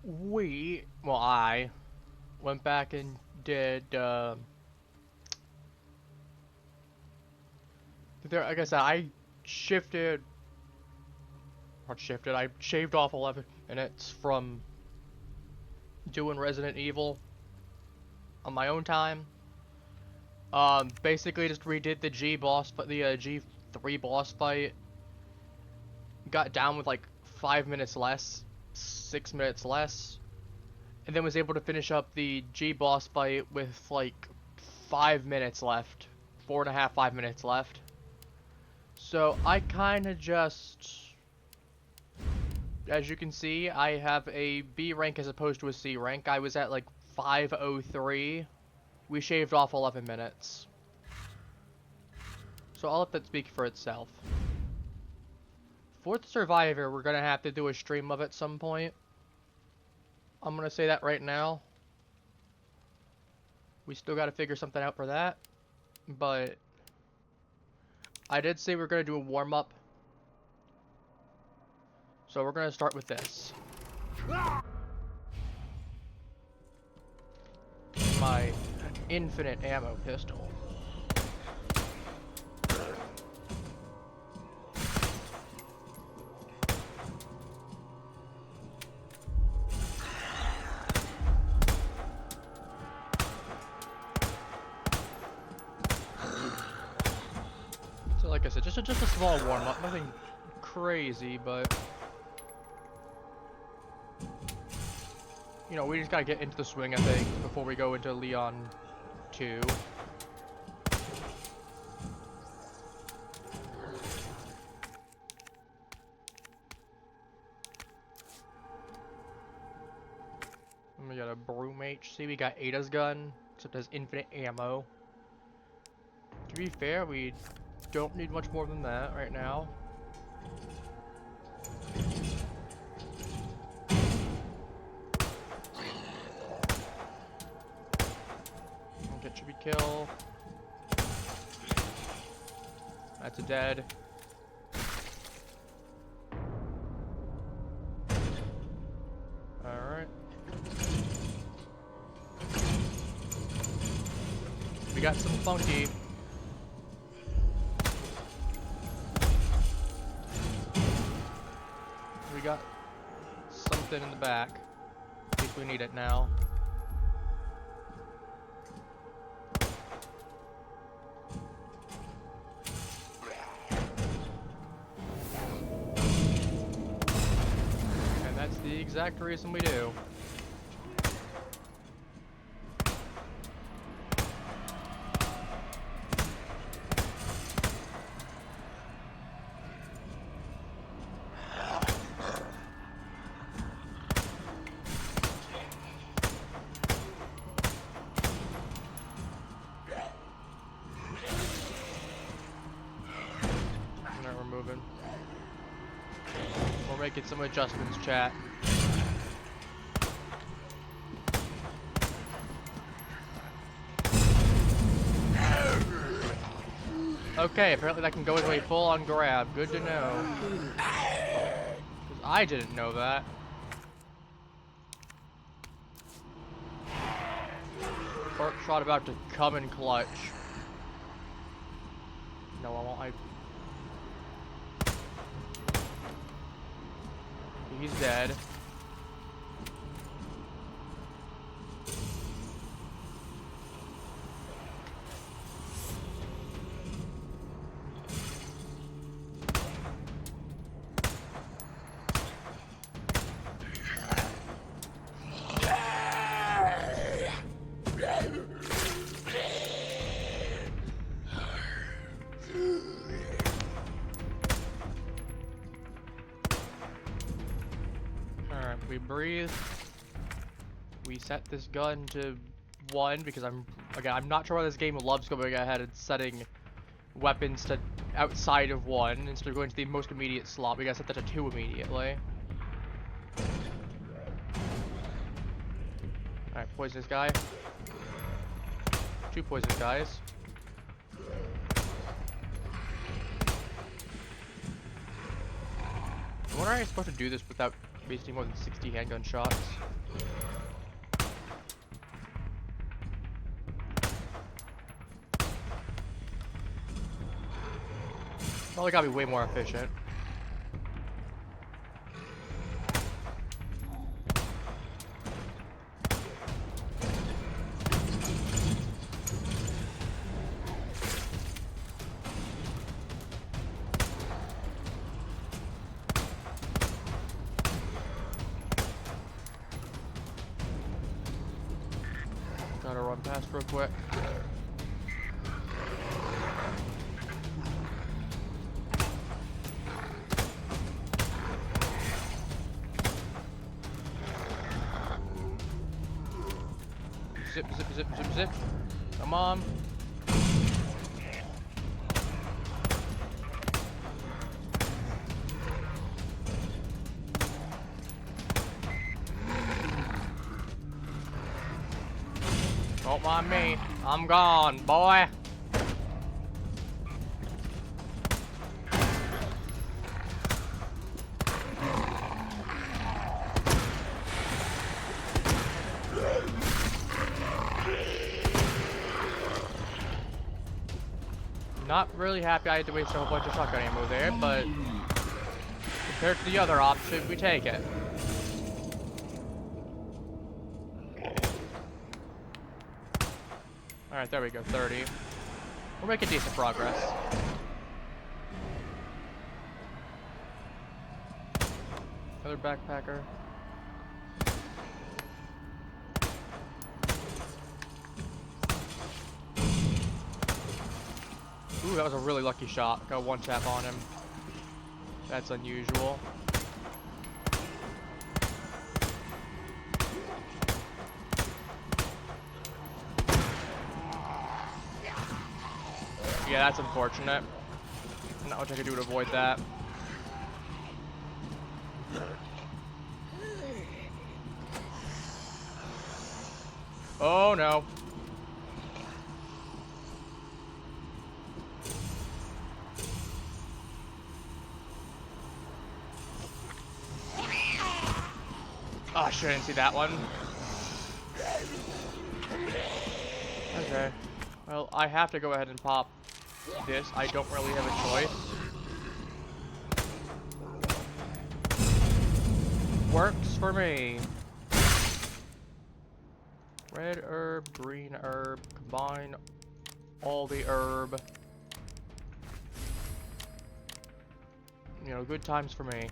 I went back and did, like I said, I shaved off 11 minutes from doing Resident Evil on my own time. Basically just redid the G3 boss fight. Got down with like 5 minutes less, 6 minutes less, and then was able to finish up the G boss fight with like 5 minutes left, 4.5, 5 minutes left. So I kind of just, as you can see, I have a B rank as opposed to a C rank. I was at like 503. We shaved off 11 minutes. So I'll let that speak for itself. Fourth Survivor, we're gonna have to do a stream of at some point. I'm gonna say that right now. We still gotta figure something out for that. But I did say we're gonna do a warm-up. So we're gonna start with this. My infinite ammo pistol. So like I said, just a small warm-up, nothing crazy, but you know, we just gotta get into the swing, I think, before we go into Leon 2. And we got a Broom HC, we got Ada's gun, except it has infinite ammo. To be fair, we don't need much more than that right now. Get should be kill. That's a dead. Alright. We got some funky. We got something in the back. In case we need it now. And that's the exact reason we do. We're making some adjustments, chat. Okay, apparently that can go into a full-on grab. Good to know. 'Cause I didn't know that. Pork shot about to come in clutch. No, I won't. He's dead. We breathe. We set this gun to 1 because I'm not sure why this game loves going ahead and setting weapons to outside of 1 instead of going to the most immediate slot. We gotta set that to 2 immediately. Alright, poisonous guy. 2 poisonous guys. I wonder how you're supposed to do this without wasting more than 60 handgun shots. Probably gotta be way more efficient. Gotta run past real quick. Zip, zip, zip, zip, zip. Come on. Don't mind me. I'm gone, boy. Not really happy I had to waste a whole bunch of shotgun ammo there, but compared to the other option, we take it. Alright, there we go, 30. We're making decent progress. Another backpacker. Ooh, that was a really lucky shot. Got one tap on him. That's unusual. Yeah, that's unfortunate. Not much I could do to avoid that. Oh no. Oh shit, I didn't see that one. Okay. Well, I have to go ahead and pop this. I don't really have a choice. Works for me. Red herb, green herb, combine all the herb. You know, good times for me.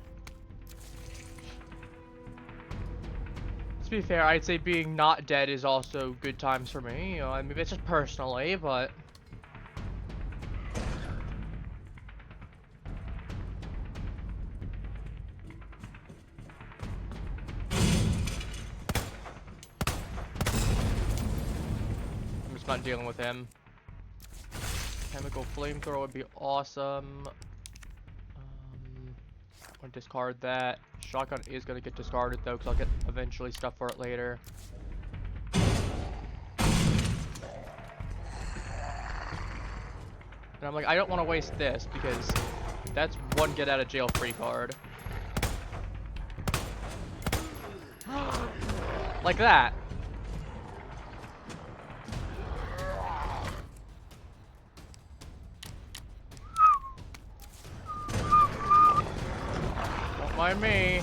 To be fair, I'd say being not dead is also good times for me. You know, I mean, it's just personally, but I'm just not dealing with him. Chemical flamethrower would be awesome. I'm gonna discard that. Shotgun is gonna get discarded though, because I'll get eventually stuff for it later. And I'm like, I don't want to waste this because that's one get out of jail free card. Like that. Don't mind me.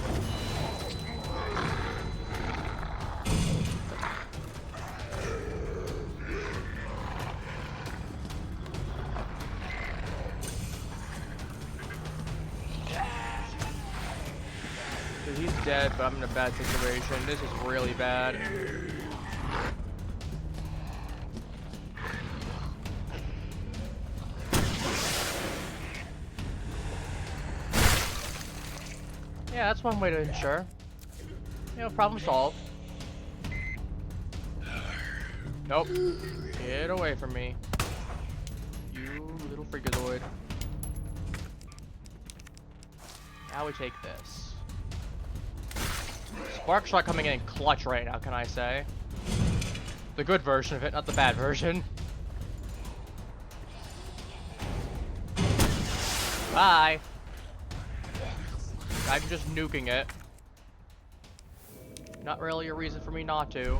He's dead, but I'm in a bad situation. This is really bad. Yeah, that's one way to ensure. You know, problem solved. Nope. Get away from me. You little freakazoid. Now we take this. Spark shot coming in clutch right now, can I say? The good version of it, not the bad version. Bye. I'm just nuking it. Not really a reason for me not to.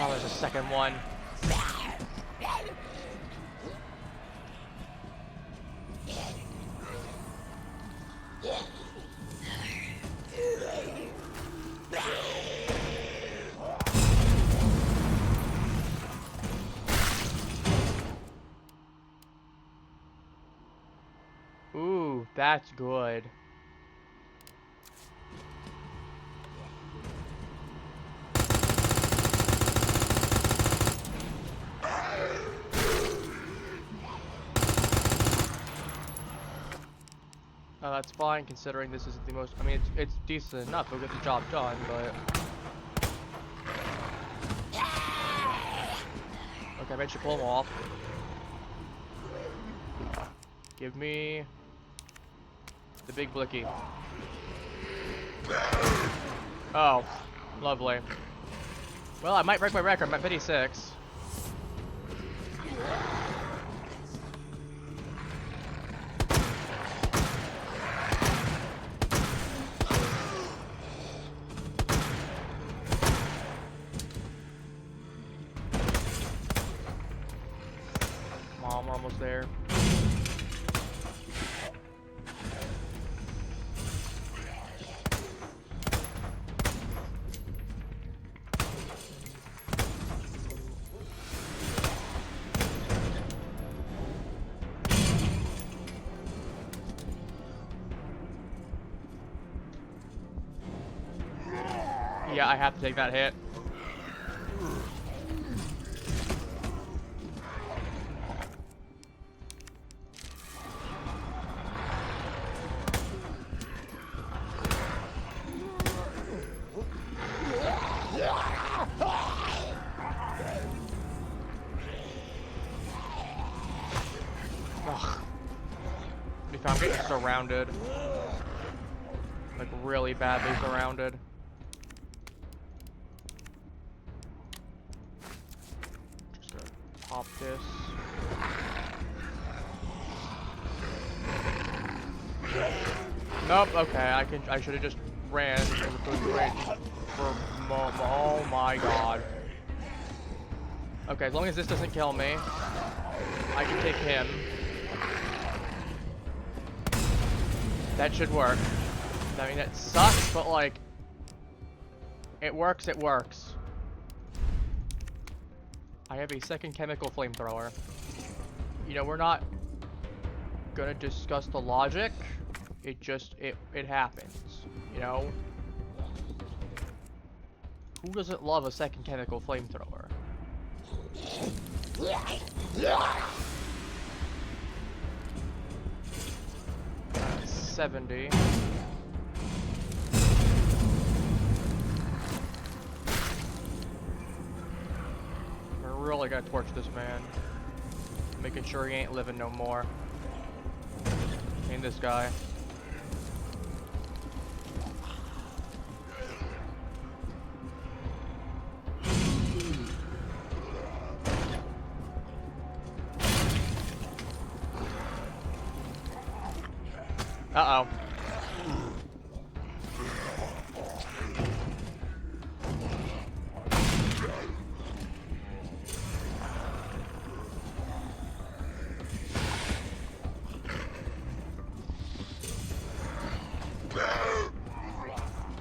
Oh, there's a second one. Ooh, that's good. That's fine considering this isn't the most. I mean, it's decent enough. It'll get the job done, but. Okay, I made you pull them off. Give me the big blicky. Oh, lovely. Well, I might break my record. I'm at 56. Mom, we're almost there. Yeah, I have to take that hit. Ugh. I'm getting surrounded. Like, really badly surrounded. Just gonna pop this. Nope, okay, I should have just ran for oh my god. Okay, as long as this doesn't kill me, I can take him. That should work. I mean, it sucks, but like, it works, it works. I have a second chemical flamethrower. You know, we're not gonna discuss the logic. It just, it happens, you know? Who doesn't love a second chemical flamethrower? 70. We're really gonna torch this man. Making sure he ain't living no more. And this guy. Uh-oh.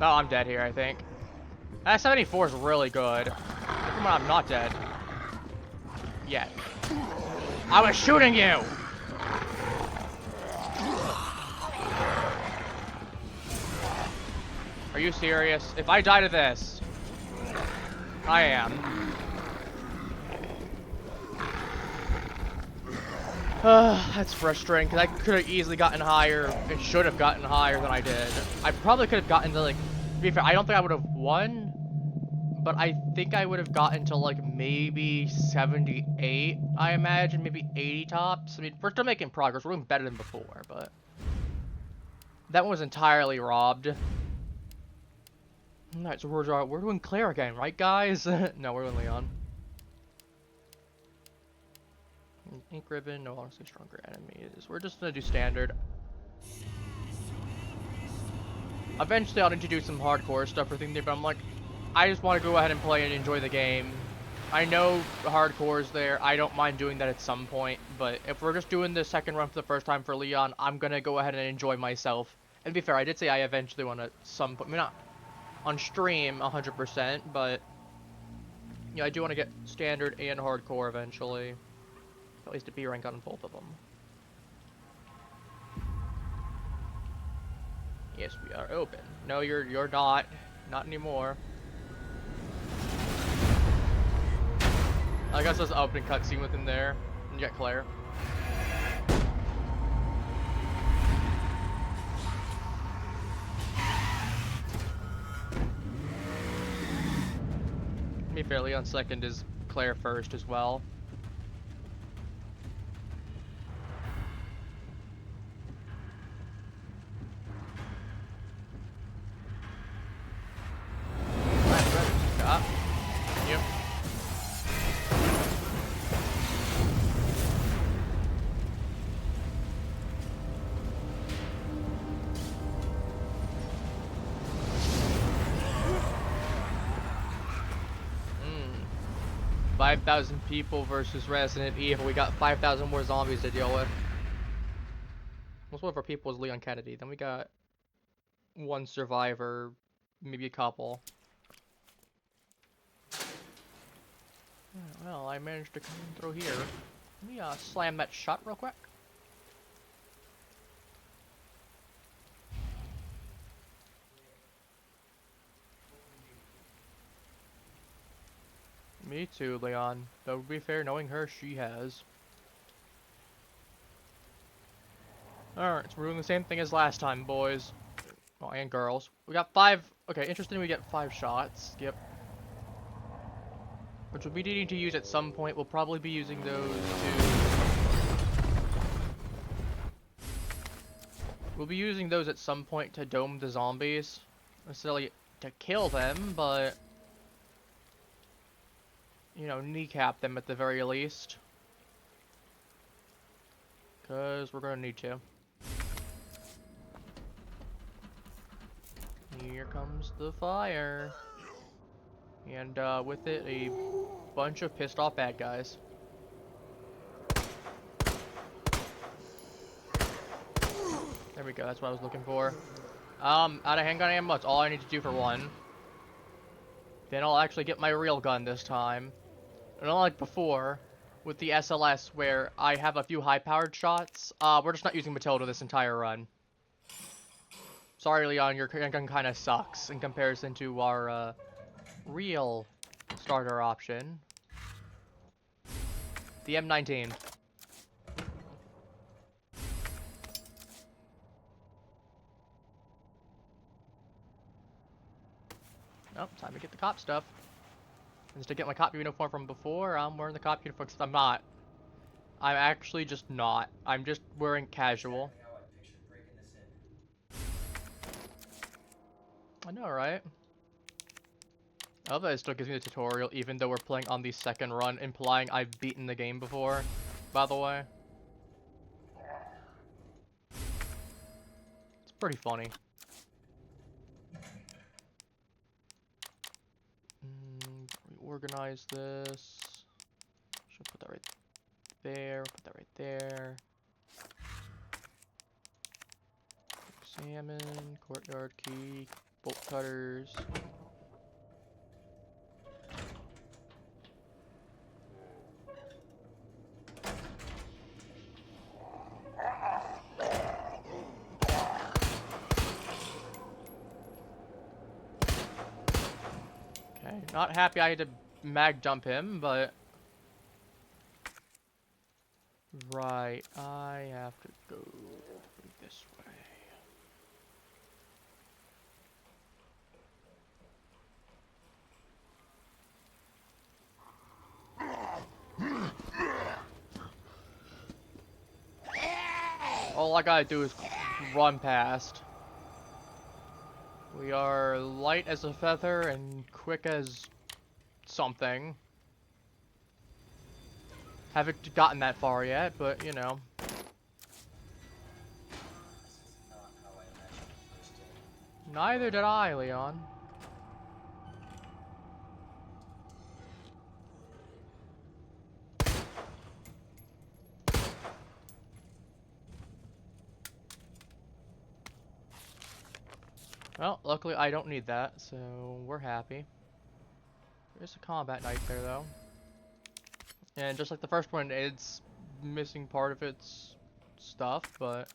Oh, I'm dead here, I think. That 74 is really good. Come on, I'm not dead. Yet. I was shooting you! Are you serious? If I die to this, I am. That's frustrating, because I could have easily gotten higher. It should have gotten higher than I did. I probably could have gotten to, like, to be fair, I don't think I would have won, but I think I would have gotten to, like, maybe 78, I imagine, maybe 80 tops. I mean, we're still making progress. We're doing better than before, but that one was entirely robbed. Alright, so we're doing Claire again, right, guys? No, we're doing Leon. Ink ribbon, no honestly stronger enemies. We're just gonna do standard. Eventually I'll need to do some hardcore stuff or things, but I'm like, I just want to go ahead and play and enjoy the game. I know hardcore's there, I don't mind doing that at some point, but if we're just doing the second run for the first time for Leon, I'm gonna go ahead and enjoy myself. And to be fair, I did say I eventually want to some point, I mean, not on stream 100%, but yeah, I do want to get standard and hardcore eventually. At least a B rank on both of them. Yes, we are open. No, you're not. Not anymore. I guess there's an open cutscene within there. And you get Claire. To be fair, Leon second is Claire first as well. Yep. Hmm. 5,000 people versus Resident Evil. We got 5,000 more zombies to deal with. Most of our people is Leon Kennedy. Then we got one survivor, maybe a couple. Well, I managed to come through here. Let me slam that shot real quick. Me too, Leon. Though to be fair, knowing her, she has. Alright, so we're doing the same thing as last time, boys. Oh, and girls. We got 5. Okay, interesting, we get 5 shots. Yep. Which we'll be needing to use at some point. We'll probably be using those We'll be using those at some point to dome the zombies. Not necessarily to kill them, but you know, kneecap them at the very least. Because we're going to need to. Here comes the fire. And with it, a bunch of pissed off bad guys. There we go, that's what I was looking for. Out of handgun ammo, that's all I need to do for one. Then I'll actually get my real gun this time. And unlike before, with the SLS where I have a few high-powered shots, we're just not using Matilda this entire run. Sorry, Leon, your gun kind of sucks in comparison to our, real starter option. The M19. Oh, time to get the cop stuff. Instead of getting my cop uniform from before, I'm wearing the cop uniform because I'm not. I'm actually just not. I'm just wearing casual. I know, right? I love that it still gives me the tutorial, even though we're playing on the second run, implying I've beaten the game before, by the way. It's pretty funny. Reorganize this. Should put that right there, put that right there. Salmon, courtyard key, bolt cutters. Okay, not happy I had to mag jump him, but right, I have to go this way. All I gotta do is run past. We are light as a feather and quick as something. Haven't gotten that far yet, but you know. Not how I imagined the first day. Neither did I, Leon. Well, luckily I don't need that, so we're happy. There's a combat knife there, though. And just like the first one, it's missing part of its stuff, but...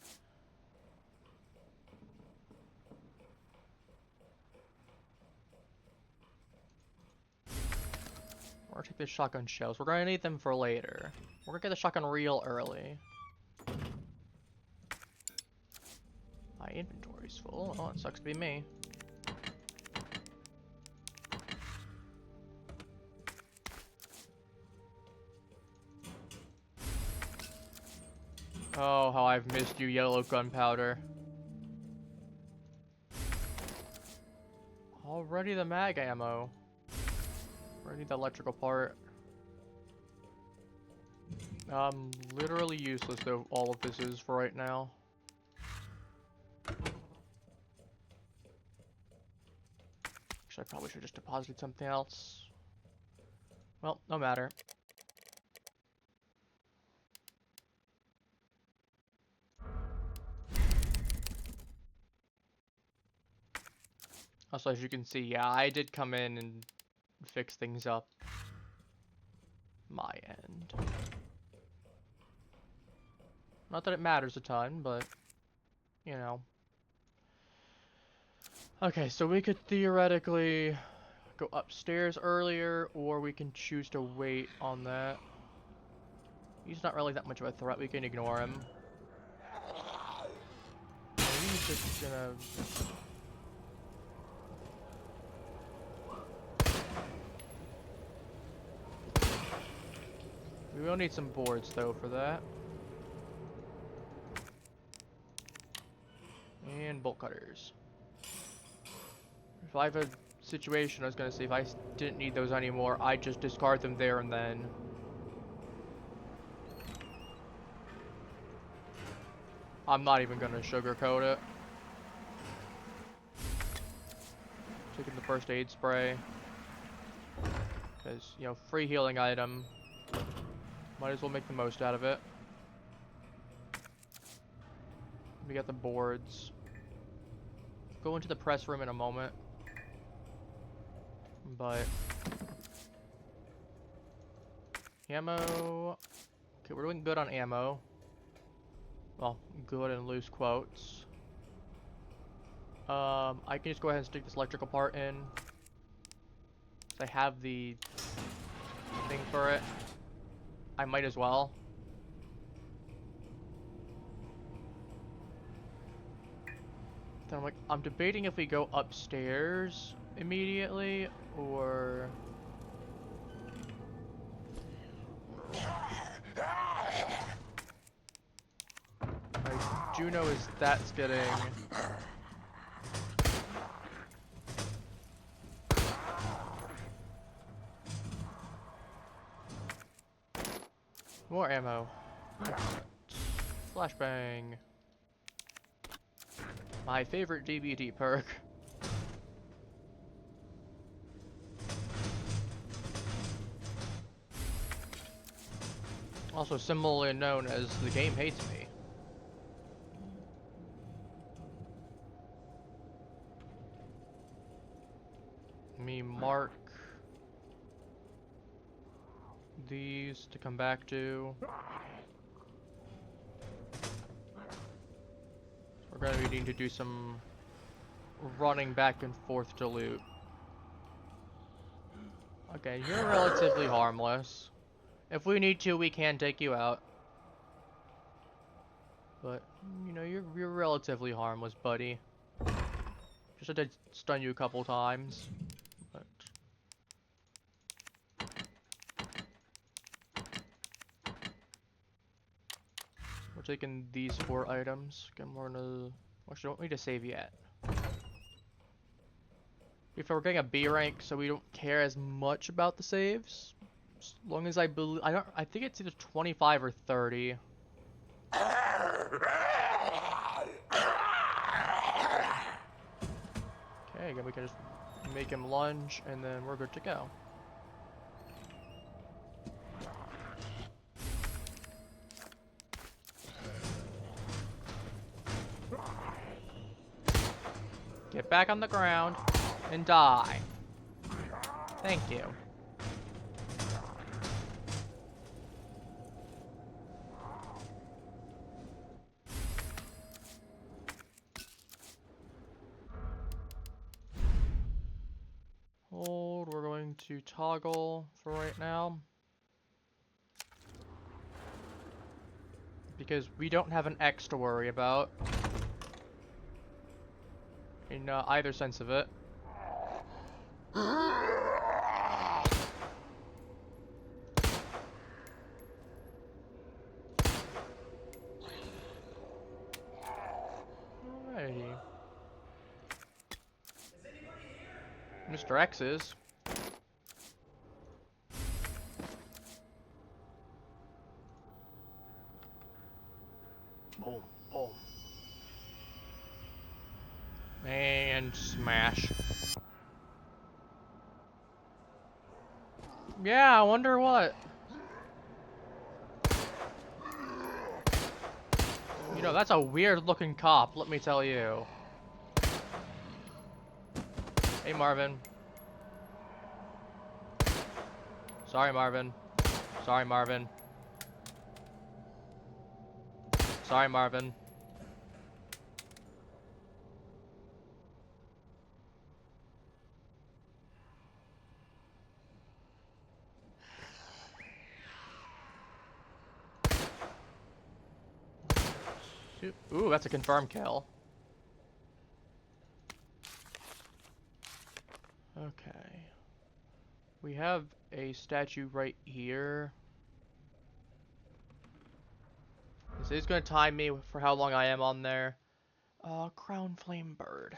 We're gonna take the shotgun shells. We're gonna need them for later. We're gonna get the shotgun real early. My inventory's full. Oh, it sucks to be me. Oh, how I've missed you, yellow gunpowder. Already the mag ammo. Already the electrical part. Literally useless though all of this is for right now. Actually, I probably should just deposit something else. Well, no matter. Also, as you can see, yeah, I did come in and fix things up. My end. Not that it matters a ton, but, you know. Okay, so we could theoretically go upstairs earlier, or we can choose to wait on that. He's not really that much of a threat, we can ignore him. He's just gonna... We will need some boards though for that. And bolt cutters. If I have a situation, I was gonna say, if I didn't need those anymore, I'd just discard them there and then. I'm not even gonna sugarcoat it. Taking the first aid spray. Because, you know, free healing item. Might as well make the most out of it. We got the boards. Go into the press room in a moment. But... ammo... Okay, we're doing good on ammo. Well, good in loose quotes. I can just go ahead and stick this electrical part in. I have the thing for it. I might as well. Then I'm like, I'm debating if we go upstairs immediately, or... I do know is that's getting... More ammo. Flashbang. My favorite DBD perk. Also similarly known as the game hates me. Let me mark these to come back to. We're going to need to do some running back and forth to loot. Okay, you're relatively harmless. If we need to, we can take you out. But, you know, you're relatively harmless, buddy. Just had to stun you a couple times. But... we're taking these 4 items. Again, we're gonna... actually, don't need to save yet. If we're getting a B rank, so we don't care as much about the saves. As long as I believe, I think it's either 25 or 30. Okay, again, we can just make him lunge, and then we're good to go. Get back on the ground and die. Thank you. Hold, we're going to toggle for right now. Because we don't have an X to worry about. In either sense of it. Alrighty. Mr. X is. Boom, boom. And smash. Yeah, I wonder what. You know, that's a weird looking cop, let me tell you. Hey, Marvin. Sorry, Marvin. Sorry, Marvin. Sorry, Marvin. Ooh, that's a confirmed kill. Okay. We have a statue right here. This is going to time me for how long I am on there. Crown Flame Bird.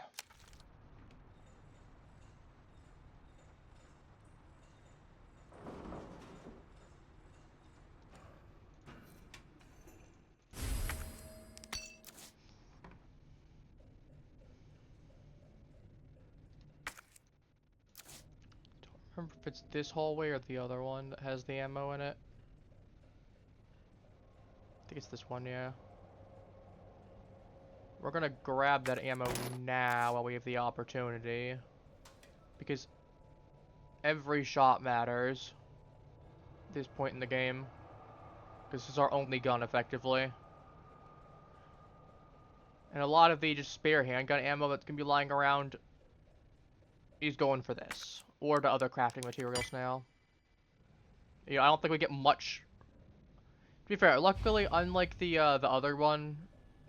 Don't remember if it's this hallway or the other one that has the ammo in it. I think it's this one, yeah. We're gonna grab that ammo now while we have the opportunity. Because every shot matters at this point in the game. Because this is our only gun, effectively. And a lot of the just spare handgun ammo that's gonna be lying around is going for this. Or to other crafting materials now. You know, I don't think we get much. To be fair, luckily, unlike the other one,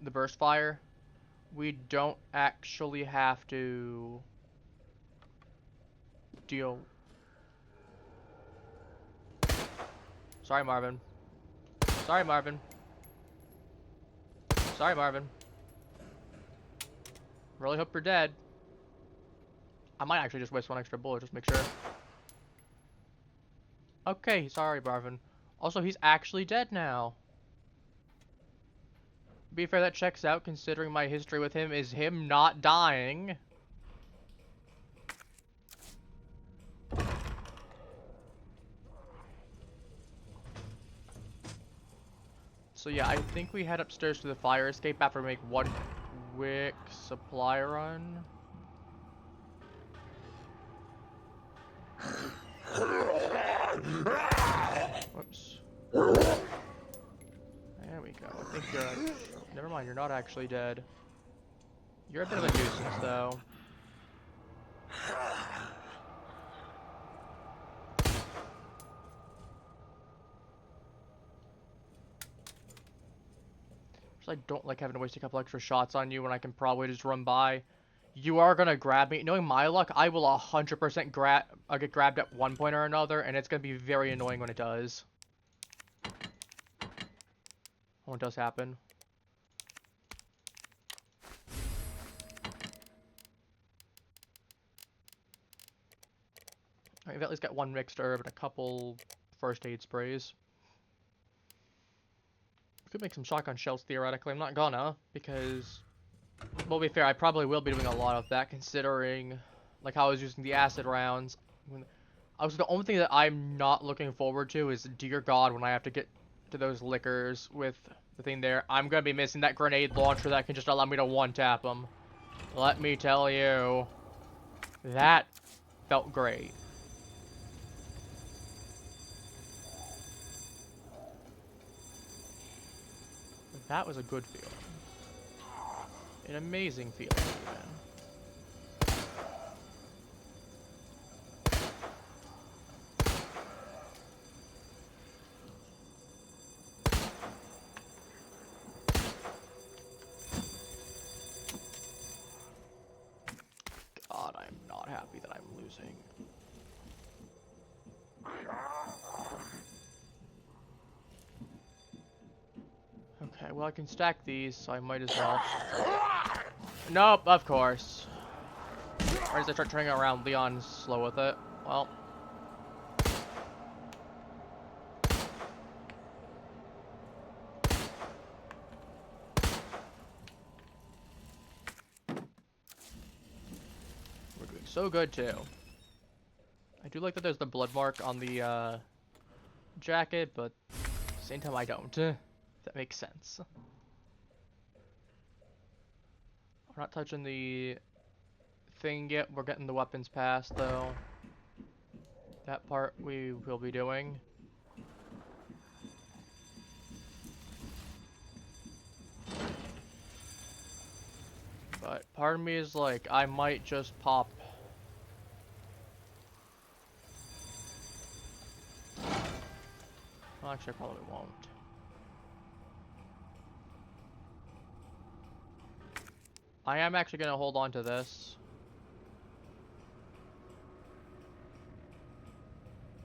the burst fire, we don't actually have to deal. Sorry, Marvin. Sorry, Marvin. Sorry, Marvin. Really hope you're dead. I might actually just waste one extra bullet, just make sure. Okay, sorry, Marvin. Also, he's actually dead now. To be fair, that checks out, considering my history with him is him not dying. So yeah, I think we head upstairs to the fire escape after we make one quick supply run. Whoops. There we go. I think you're... Never mind, you're not actually dead. You're a bit of a nuisance, though. I don't like having to waste a couple extra shots on you when I can probably just run by. You are gonna grab me. Knowing my luck, I will 100% get grabbed at one point or another, and it's gonna be very annoying when it does. When it does happen. I've at least got one mixed herb and a couple first aid sprays. Could make some shotgun shells theoretically. I'm not gonna, because, well, to be fair, I probably will be doing a lot of that, considering like how I was using the acid rounds. The only thing that I'm not looking forward to is, dear God, when I have to get to those liquors with the thing there, I'm gonna be missing that grenade launcher that can just allow me to one-tap them. Let me tell you, that felt great. That was a good feeling. An amazing feeling, even. God, I'm not happy that I'm losing. Okay, well, I can stack these, so I might as well. Nope, of course. Or as I start turning around, Leon's slow with it. Well. We're doing so good, too. I do like that there's the blood mark on the, jacket, but at the same time I don't. If that makes sense. We're not touching the thing yet. We're getting the weapons passed, though. That part we will be doing. But part of me is like, I might just pop. Well, actually, I probably won't. I am actually going to hold on to this.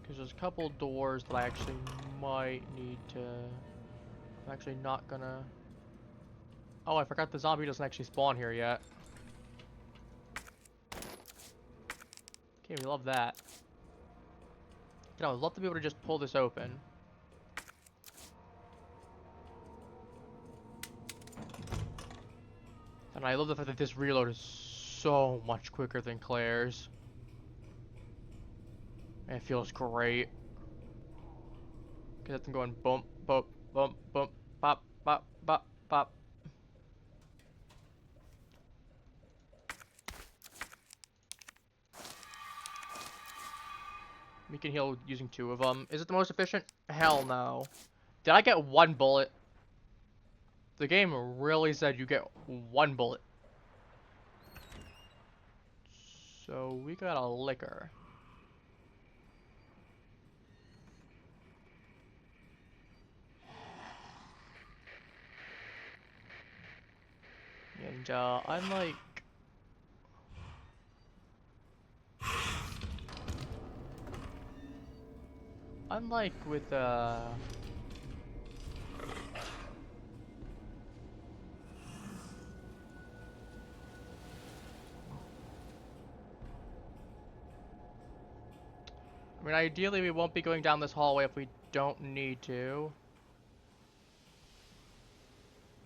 Because there's a couple doors that I actually might need to... I'm actually not gonna... Oh, I forgot the zombie doesn't actually spawn here yet. Okay, we love that. You know, I would love to be able to just pull this open. And I love the fact that this reload is so much quicker than Claire's. And it feels great. Because I'm going bump, bump, bump, bump, pop, pop, pop, pop. We can heal using 2 of them. Is it the most efficient? Hell no. Did I get 1 bullet? The game really said you get 1 bullet. So we got a liquor. And unlike with I mean, ideally we won't be going down this hallway if we don't need to.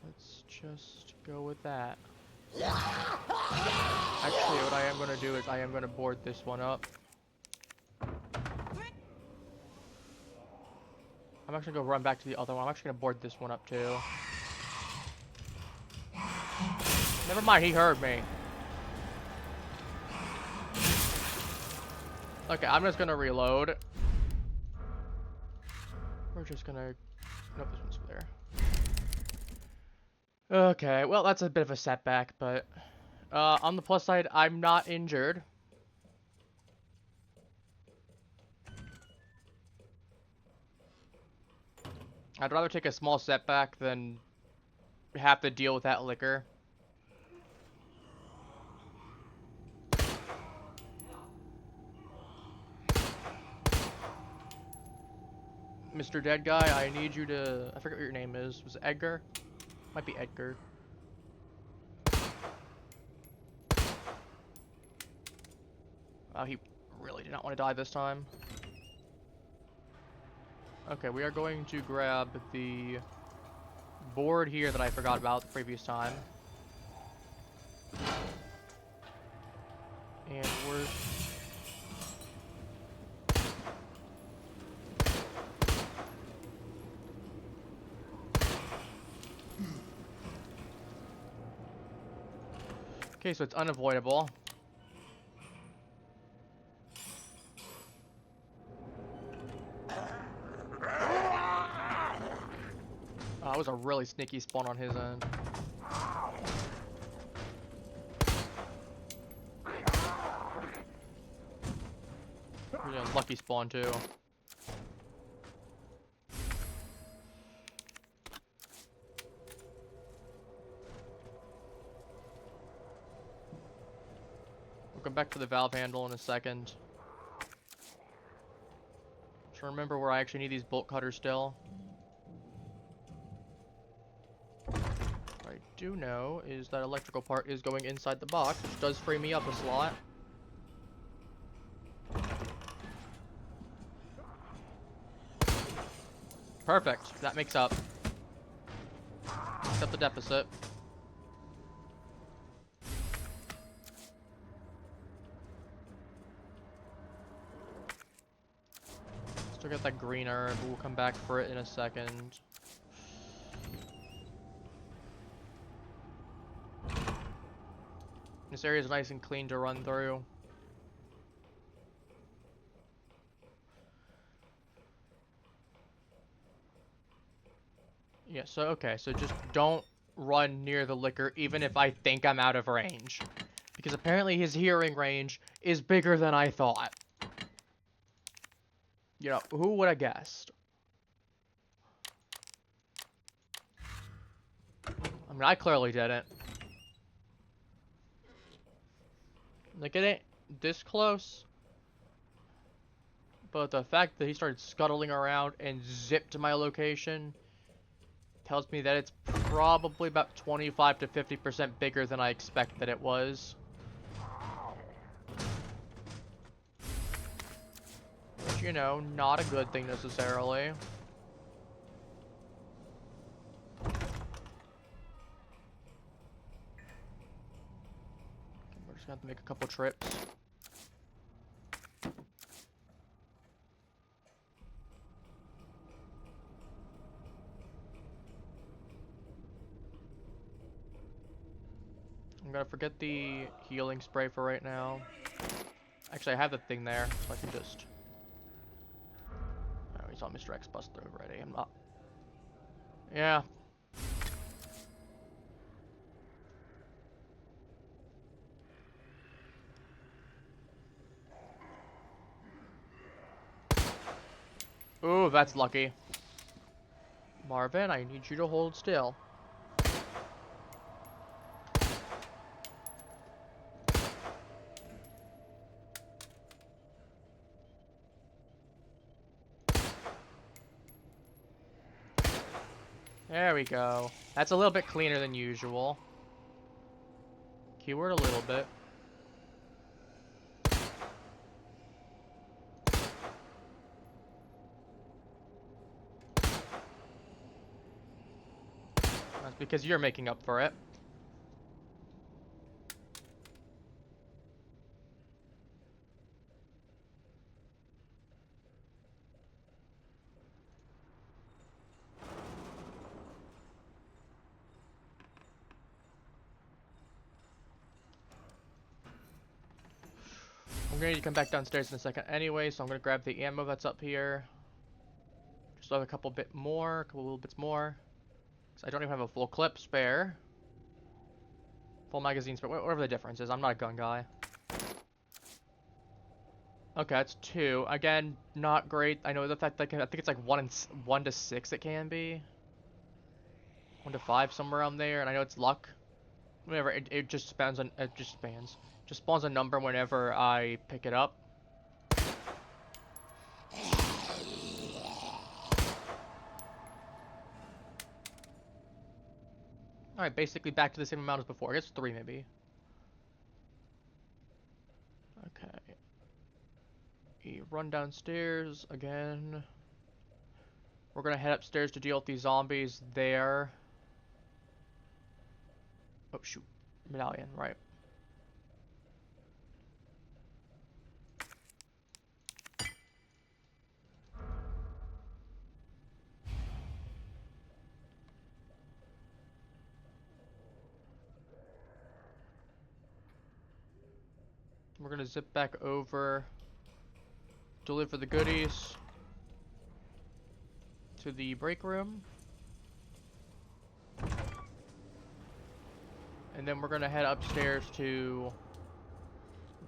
Let's just go with that. Actually, what I am going to do is I am going to board this one up. I'm actually going to run back to the other one. I'm actually going to board this one up too. Never mind, he heard me. Okay, I'm just going to reload. We're just going to... Nope, this one's clear. Okay, well, that's a bit of a setback, but... on the plus side, I'm not injured. I'd rather take a small setback than have to deal with that liquor. Mr. Dead Guy, I need you to... I forget what your name is. Was it Edgar? Might be Edgar. Oh, he really did not want to die this time. Okay, we are going to grab the board here that I forgot about the previous time. And we're... Okay, so it's unavoidable. That was a really sneaky spawn on his end. Really unlucky spawn too. We'll come back to the valve handle in a second. Just remember where I actually need these bolt cutters still. What I do know is that electrical part is going inside the box, which does free me up a slot. Perfect. That makes up. Makes up the deficit. Still got that green herb. We'll come back for it in a second. This area is nice and clean to run through. Yeah, so okay, so just don't run near the liquor even if I think I'm out of range. Because apparently his hearing range is bigger than I thought. You know, who would have guessed? I mean, I clearly didn't. Like, it ain't this close. But the fact that he started scuttling around and zipped to my location tells me that it's probably about 25 to 50% bigger than I expected it was. Which, you know, not a good thing necessarily. We're just gonna have to make a couple trips. I'm gonna forget the healing spray for right now. Actually, I have the thing there, so I can just... Oh, he's on Mr. X Buster already. I'm not... Yeah. Ooh, that's lucky. Marvin, I need you to hold still. There we go. That's a little bit cleaner than usual. Keyword a little bit. That's because you're making up for it. I'm gonna need to come back downstairs in a second anyway, so I'm gonna grab the ammo that's up here. Just have a couple little bits more. Because I don't even have a full clip spare. Full magazine spare, whatever the difference is. I'm not a gun guy. Okay, that's 2. Again, not great. I know the fact that I think it's like 1 to 6 it can be. 1 to 5, somewhere around there, and I know it's luck. Whatever, it just spawns on, just spawns a number whenever I pick it up. Alright, basically back to the same amount as before. I guess 3 maybe. Okay. Run downstairs again. We're gonna head upstairs to deal with these zombies there. Oh shoot, medallion, right. We're gonna zip back over, deliver the goodies to the break room. And then we're gonna head upstairs to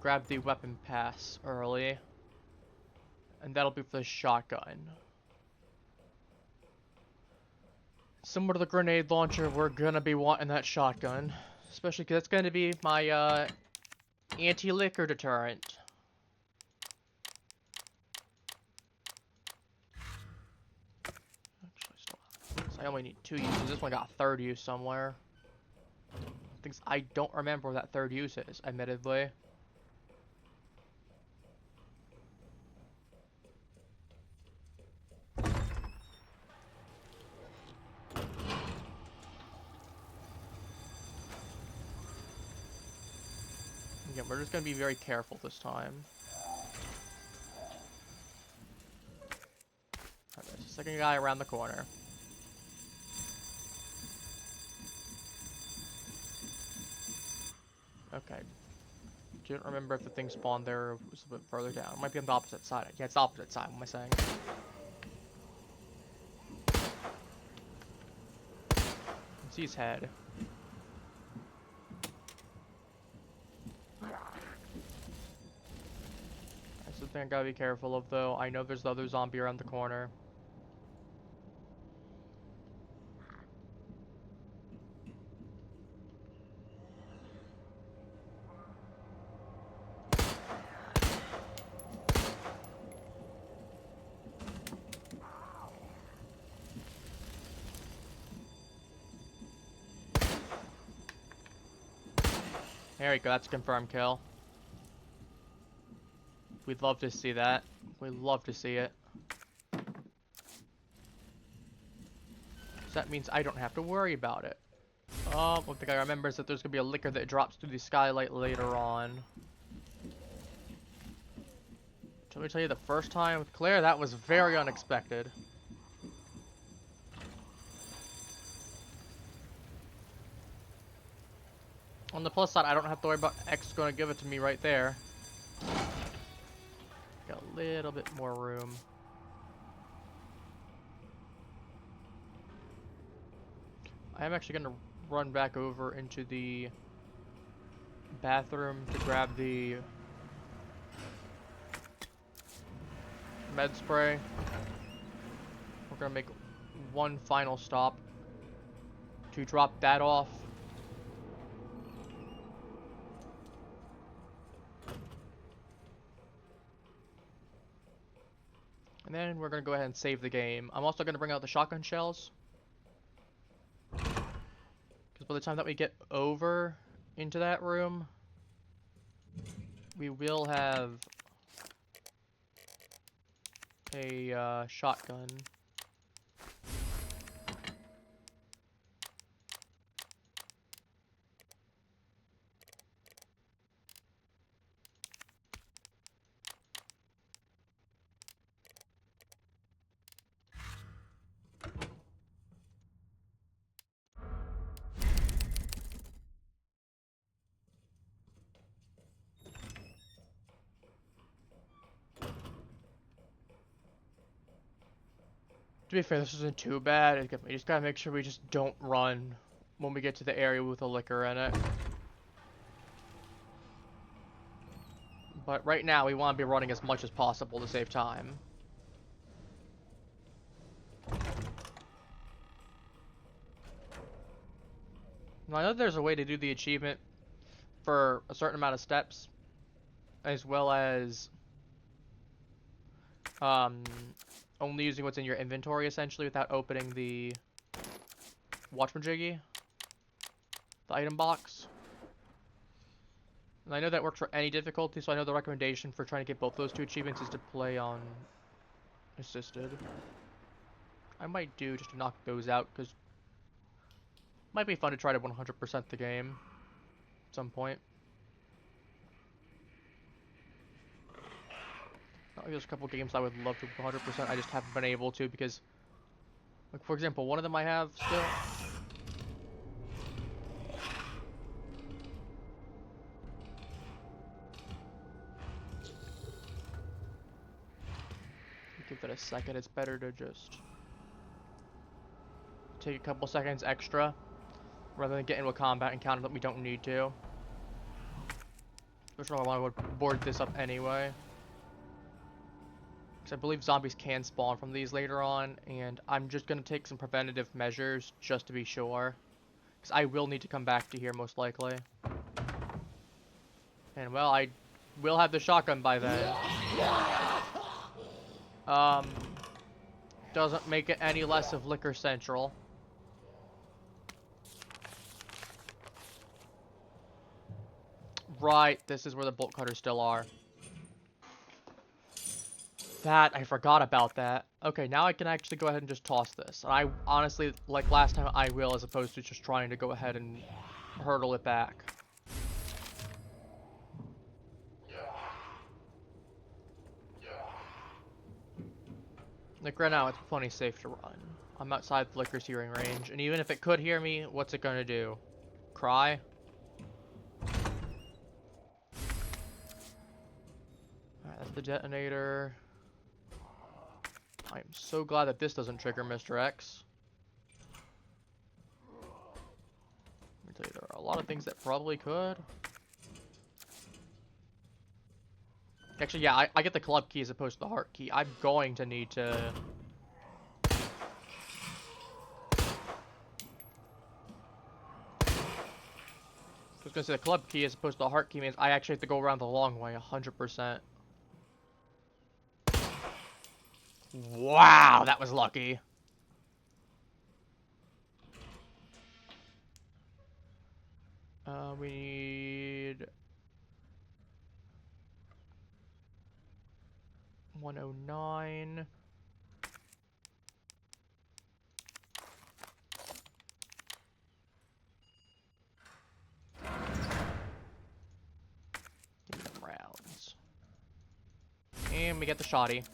grab the weapon pass early. And that'll be for the shotgun. Similar to the grenade launcher, we're gonna be wanting that shotgun. Especially because it's gonna be my anti-liquor deterrent. Actually, still have this. I only need 2 uses. This one got third use somewhere. Things I don't remember where that third use is, admittedly. Again, we're just gonna be very careful this time. Alright, there's the second guy around the corner. Okay. Didn't remember if the thing spawned there or was a bit further down. It might be on the opposite side. Yeah, it's the opposite side, what am I saying? I can see his head. That's the thing I gotta be careful of, though. I know there's the other zombie around the corner. There you go, that's a confirmed kill. We'd love to see that. We'd love to see it. So that means I don't have to worry about it. Oh, one thing I remember is that there's gonna be a liquor that drops through the skylight later on. Let me tell you, the first time with Claire, that was very unexpected. On the plus side, I don't have to worry about X going to give it to me right there. Got a little bit more room. I am actually going to run back over into the bathroom to grab the med spray. We're going to make one final stop to drop that off. And then we're going to go ahead and save the game. I'm also going to bring out the shotgun shells. Because by the time that we get over into that room, we will have a shotgun. To be fair, this isn't too bad. We just gotta make sure we just don't run when we get to the area with the liquor in it. But right now, we want to be running as much as possible to save time. Now, I know there's a way to do the achievement for a certain amount of steps, as well as only using what's in your inventory, essentially, without opening the Watchmajiggy, the item box. And I know that works for any difficulty, so I know the recommendation for trying to get both those two achievements is to play on assisted. I might do just to knock those out, because it might be fun to try to 100% the game at some point. There's a couple games I would love to 100%, I just haven't been able to because, like, for example, one of them I have still. Give that a second, it's better to just take a couple seconds extra rather than get into a combat encounter that we don't need to. Which one I want to board this up anyway. Because I believe zombies can spawn from these later on, and I'm just going to take some preventative measures just to be sure. Because I will need to come back to here most likely. And well, I will have the shotgun by then. Doesn't make it any less of Liquor Central. Right, this is where the bolt cutters still are. That, I forgot about that. Okay, now I can actually go ahead and just toss this. And I honestly, like last time, I will, as opposed to just trying to go ahead and hurdle it back. Like right now, it's plenty safe to run. I'm outside the liquor's hearing range, and even if it could hear me, what's it gonna do? Cry? Alright, that's the detonator. I am so glad that this doesn't trigger Mr. X. Let me tell you, there are a lot of things that probably could. Actually, yeah, I get the club key as opposed to the heart key. I'm going to need to... I was going to say the club key as opposed to the heart key means I actually have to go around the long way, 100%. Wow, that was lucky. We need... 109. Give me them rounds. And we get the shoddy.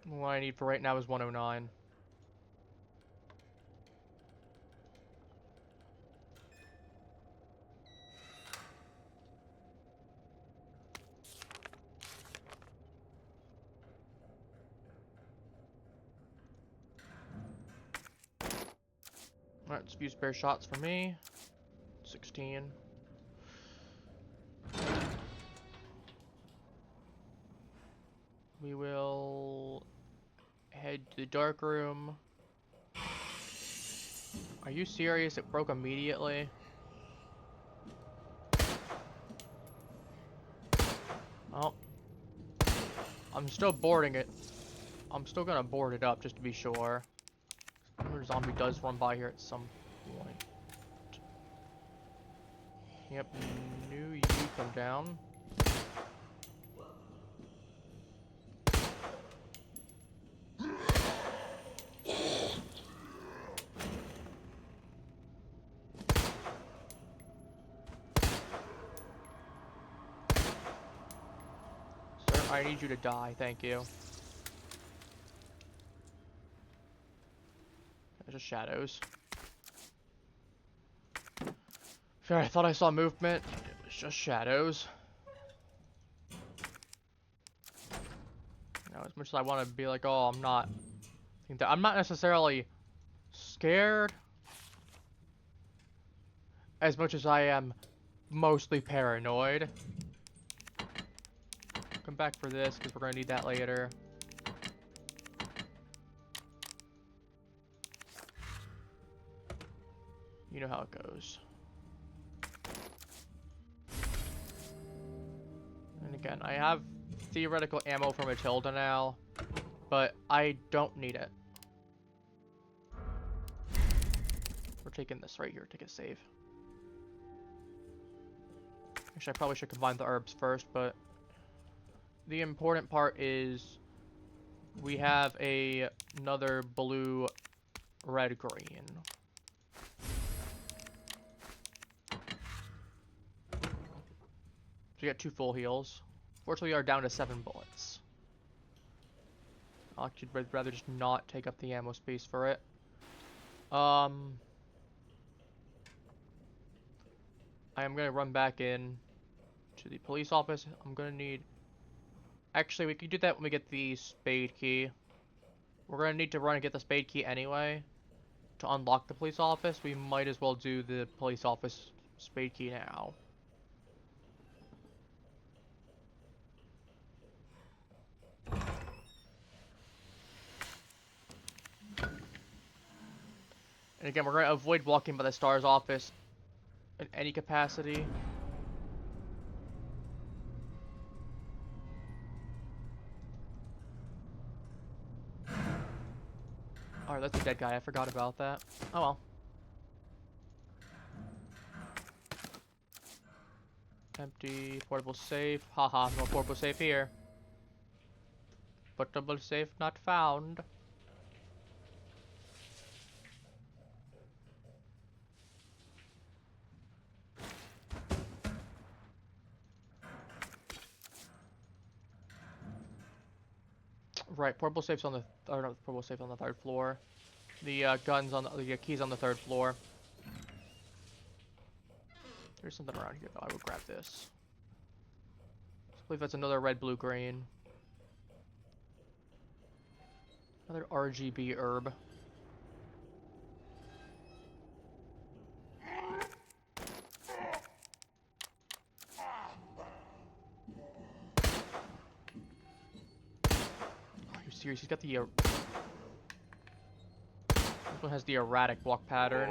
What I need for right now is 109. Alright, let's use spare shots for me. 16. We will head to the dark room. Are you serious? It broke immediately? Oh. I'm still boarding it. I'm still gonna board it up just to be sure. Another zombie does run by here at some point. Yep, knew you'd come down. Sir, I need you to die, thank you. There's just shadows. Fair, I thought I saw movement. It's just shadows. You know, as much as I want to be like, oh, I'm not necessarily scared as much as I am mostly paranoid. Come back for this because we're gonna need that later. You know how it goes. And again, I have theoretical ammo for Matilda now, but I don't need it. We're taking this right here to get save. Actually, I probably should combine the herbs first, but the important part is we have another blue, red, green. So we got 2 full heals. Fortunately, we are down to 7 bullets. Actually, I'd rather just not take up the ammo space for it. I am gonna run back in to the police office. I'm gonna need... Actually, we can do that when we get the spade key. We're gonna need to run and get the spade key anyway. To unlock the police office, we might as well do the police office spade key now. And again, we're going to avoid walking by the STAR's office in any capacity. Alright, that's a dead guy. I forgot about that. Oh well. Empty. Portable safe. Haha, no portable safe here. Portable safe not found. Right, portable safe's on the... Or no, portable safe on the 3rd floor. The guns on the keys on the 3rd floor. There's something around here though. I will grab this. I believe that's another red, blue, green. Another RGB herb. Are you serious? He's got the... This one has the erratic walk pattern.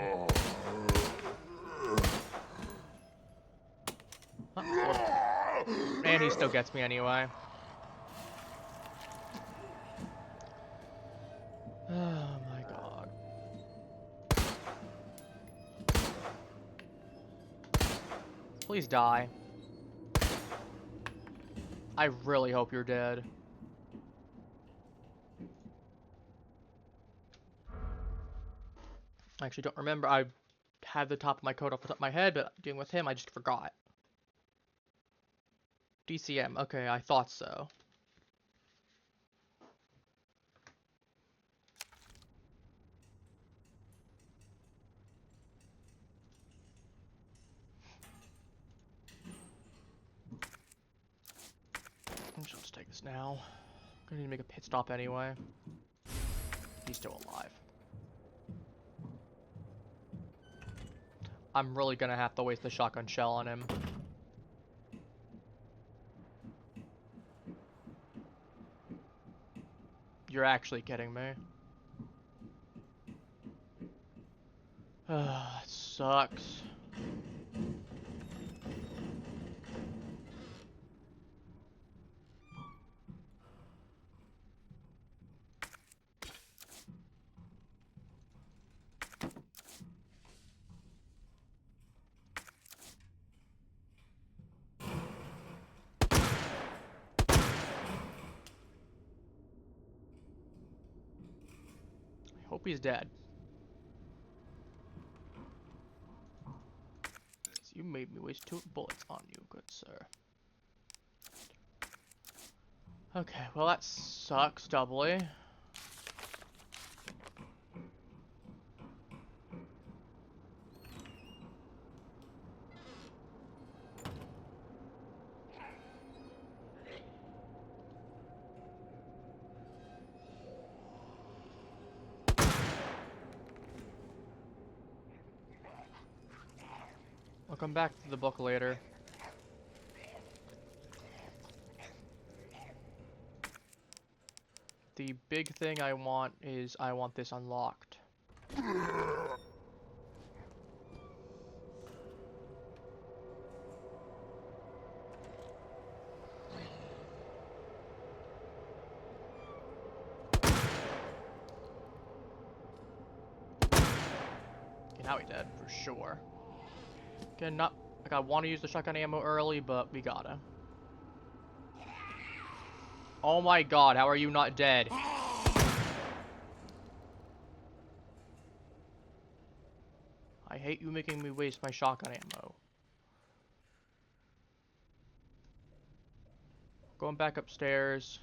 And he still gets me anyway. Oh my god. Please die. I really hope you're dead. I actually don't remember. I had the top of my code off the top of my head, but dealing with him, I just forgot. DCM. Okay, I thought so. I'm just gonna take this now. I'm gonna need to make a pit stop anyway. He's still alive. I'm really gonna have to waste the shotgun shell on him. You're actually kidding me. That sucks. I hope he's dead. You made me waste 2 bullets on you, good sir. Okay, well that sucks doubly. I'll come back to the book later. The big thing I want is I want this unlocked. Get now he dead, for sure. Again, not like I want to use the shotgun ammo early, but we gotta. Oh my god, how are you not dead? I hate you making me waste my shotgun ammo. Going back upstairs.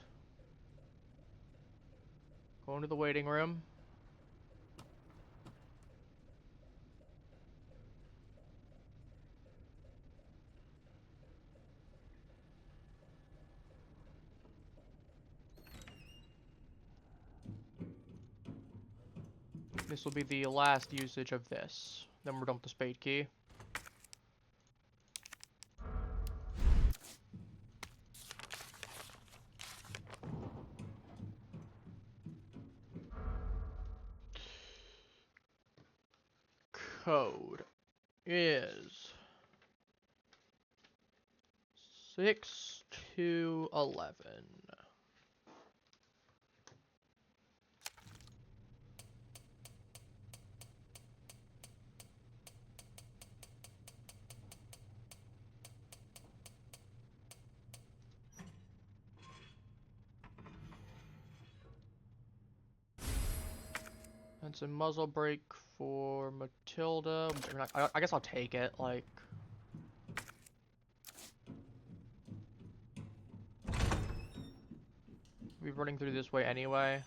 Going to the waiting room. This will be the last usage of this. Then we're done with the spade key. Code is 6 to 11. That's a muzzle brake for Matilda. I guess I'll take it, like... We're running through this way anyway.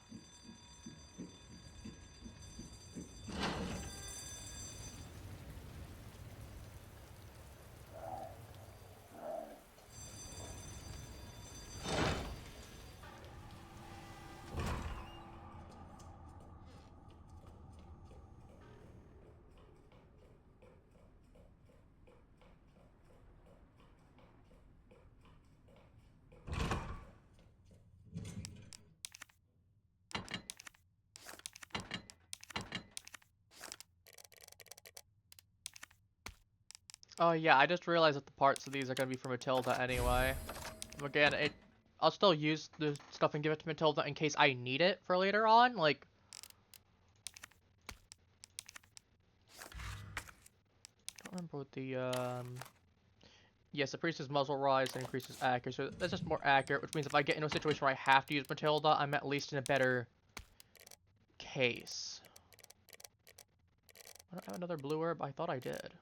Oh yeah, I just realized that the parts of these are gonna be for Matilda anyway. Again, I'll still use the stuff and give it to Matilda in case I need it for later on, like... I don't remember what the, Yes, it increases muzzle rise and increases accuracy, so that's just more accurate, which means if I get into a situation where I have to use Matilda, I'm at least in a better case. I don't have another blue herb? I thought I did.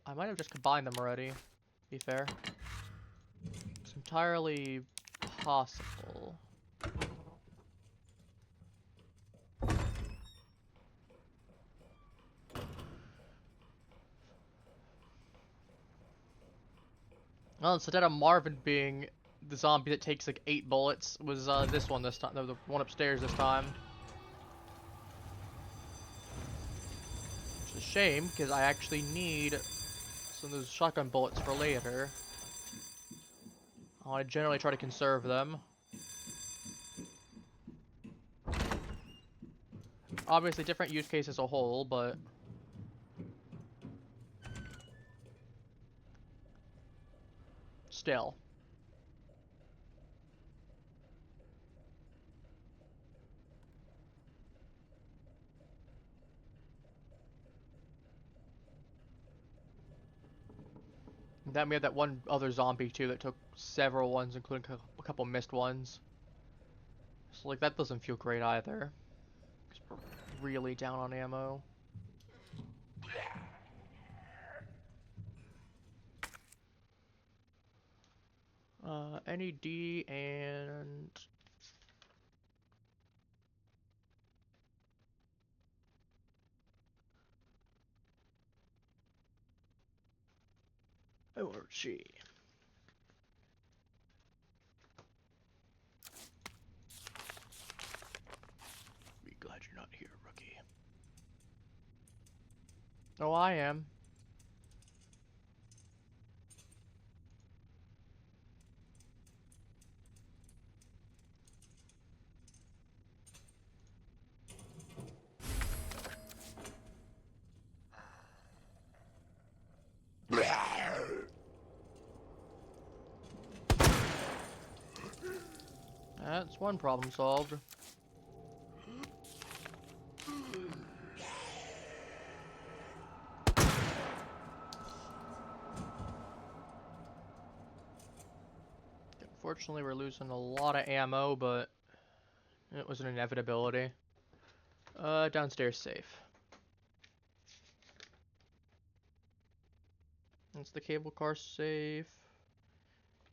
I might have just combined them already, to be fair. It's entirely possible. Well, instead of Marvin being the zombie that takes like 8 bullets, was this one this time, the one upstairs this time. Which is a shame, because I actually need some of those shotgun bullets for later. I generally try to conserve them. Obviously different use case as a whole, but... Still. Then we had that one other zombie too that took several ones, including a couple missed ones. So like that doesn't feel great either. Because we're really down on ammo. NED and... ORG. Be glad you're not here, rookie. Oh, I am. That's one problem solved. Unfortunately, we're losing a lot of ammo, but it was an inevitability. Downstairs safe. That's the cable car safe.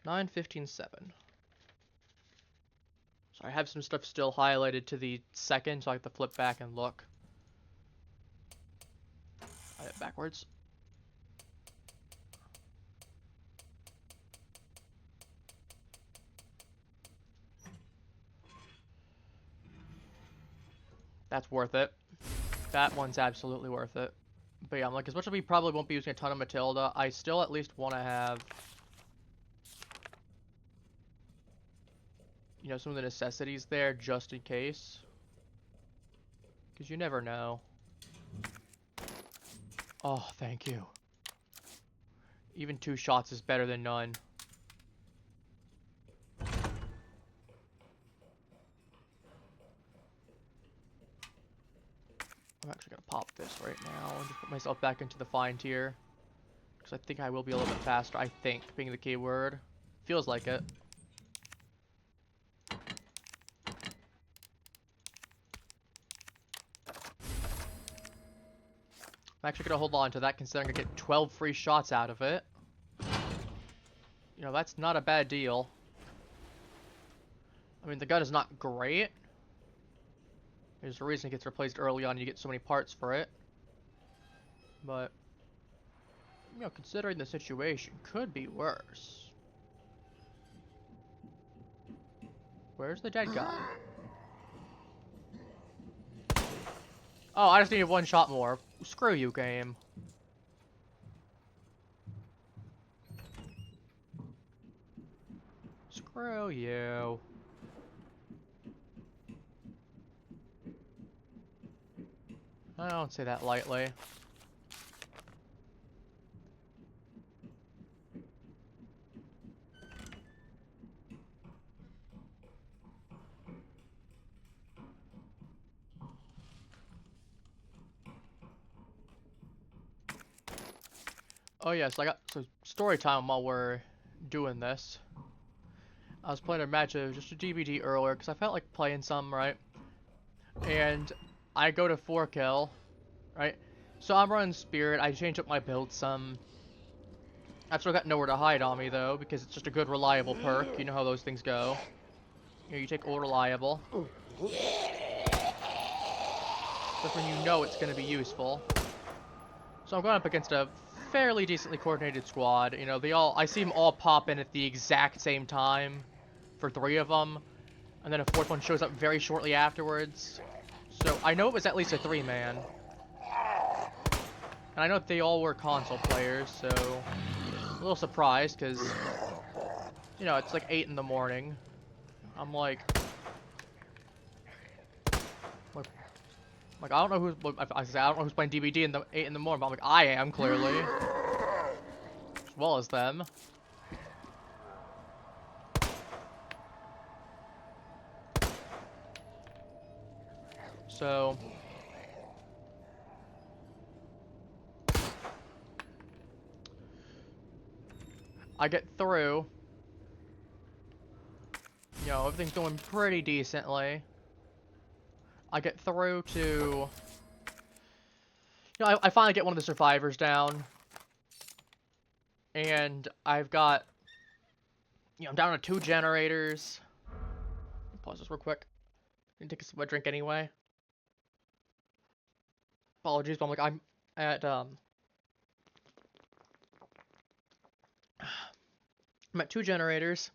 9:15:7. So I have some stuff still highlighted to the second, so I have to flip back and look. I have it backwards. That's worth it. That one's absolutely worth it. But yeah, I'm like, as much as we probably won't be using a ton of Matilda, I still at least want to have, you know, some of the necessities there just in case. Because you never know. Oh, thank you. Even 2 shots is better than none. I'm actually going to pop this right now and just put myself back into the fine tier. Because I think I will be a little bit faster, I think, being the key word. Feels like it. I'm actually going to hold on to that considering I get 12 free shots out of it. You know, that's not a bad deal. I mean, the gun is not great. There's a reason it gets replaced early on, you get so many parts for it. But, you know, considering the situation, could be worse. Where's the dead guy? Oh, I just needed 1 shot more. Screw you, game. Screw you. I don't say that lightly. Oh yes, I got so story time while we're doing this. I was playing a match of just a DVD earlier because I felt like playing some, right? And I go to 4 kill, right? So I'm running Spirit. I changed up my build some. I've still got nowhere to hide on me though because it's just a good reliable perk. You know how those things go. You know, you take all reliable. That's when you know it's going to be useful. So I'm going up against a fairly decently coordinated squad. You know, I see them all pop in at the exact same time for 3 of them. And then a 4th one shows up very shortly afterwards. So I know it was at least a 3-man. And I know that they all were console players, so a little surprised because, you know, it's like 8 in the morning. I'm like, I don't know who's, I don't know who's playing DVD in the 8 in the morning, but I'm like, I am clearly, as well as them. So I get through. You know, everything's going pretty decently. I get through to... You know, I finally get one of the survivors down. And I've got... You know, I'm down to 2 generators. Pause this real quick. I need to take a sip of my drink anyway. Apologies, but I'm like, I'm at, I'm at 2 generators.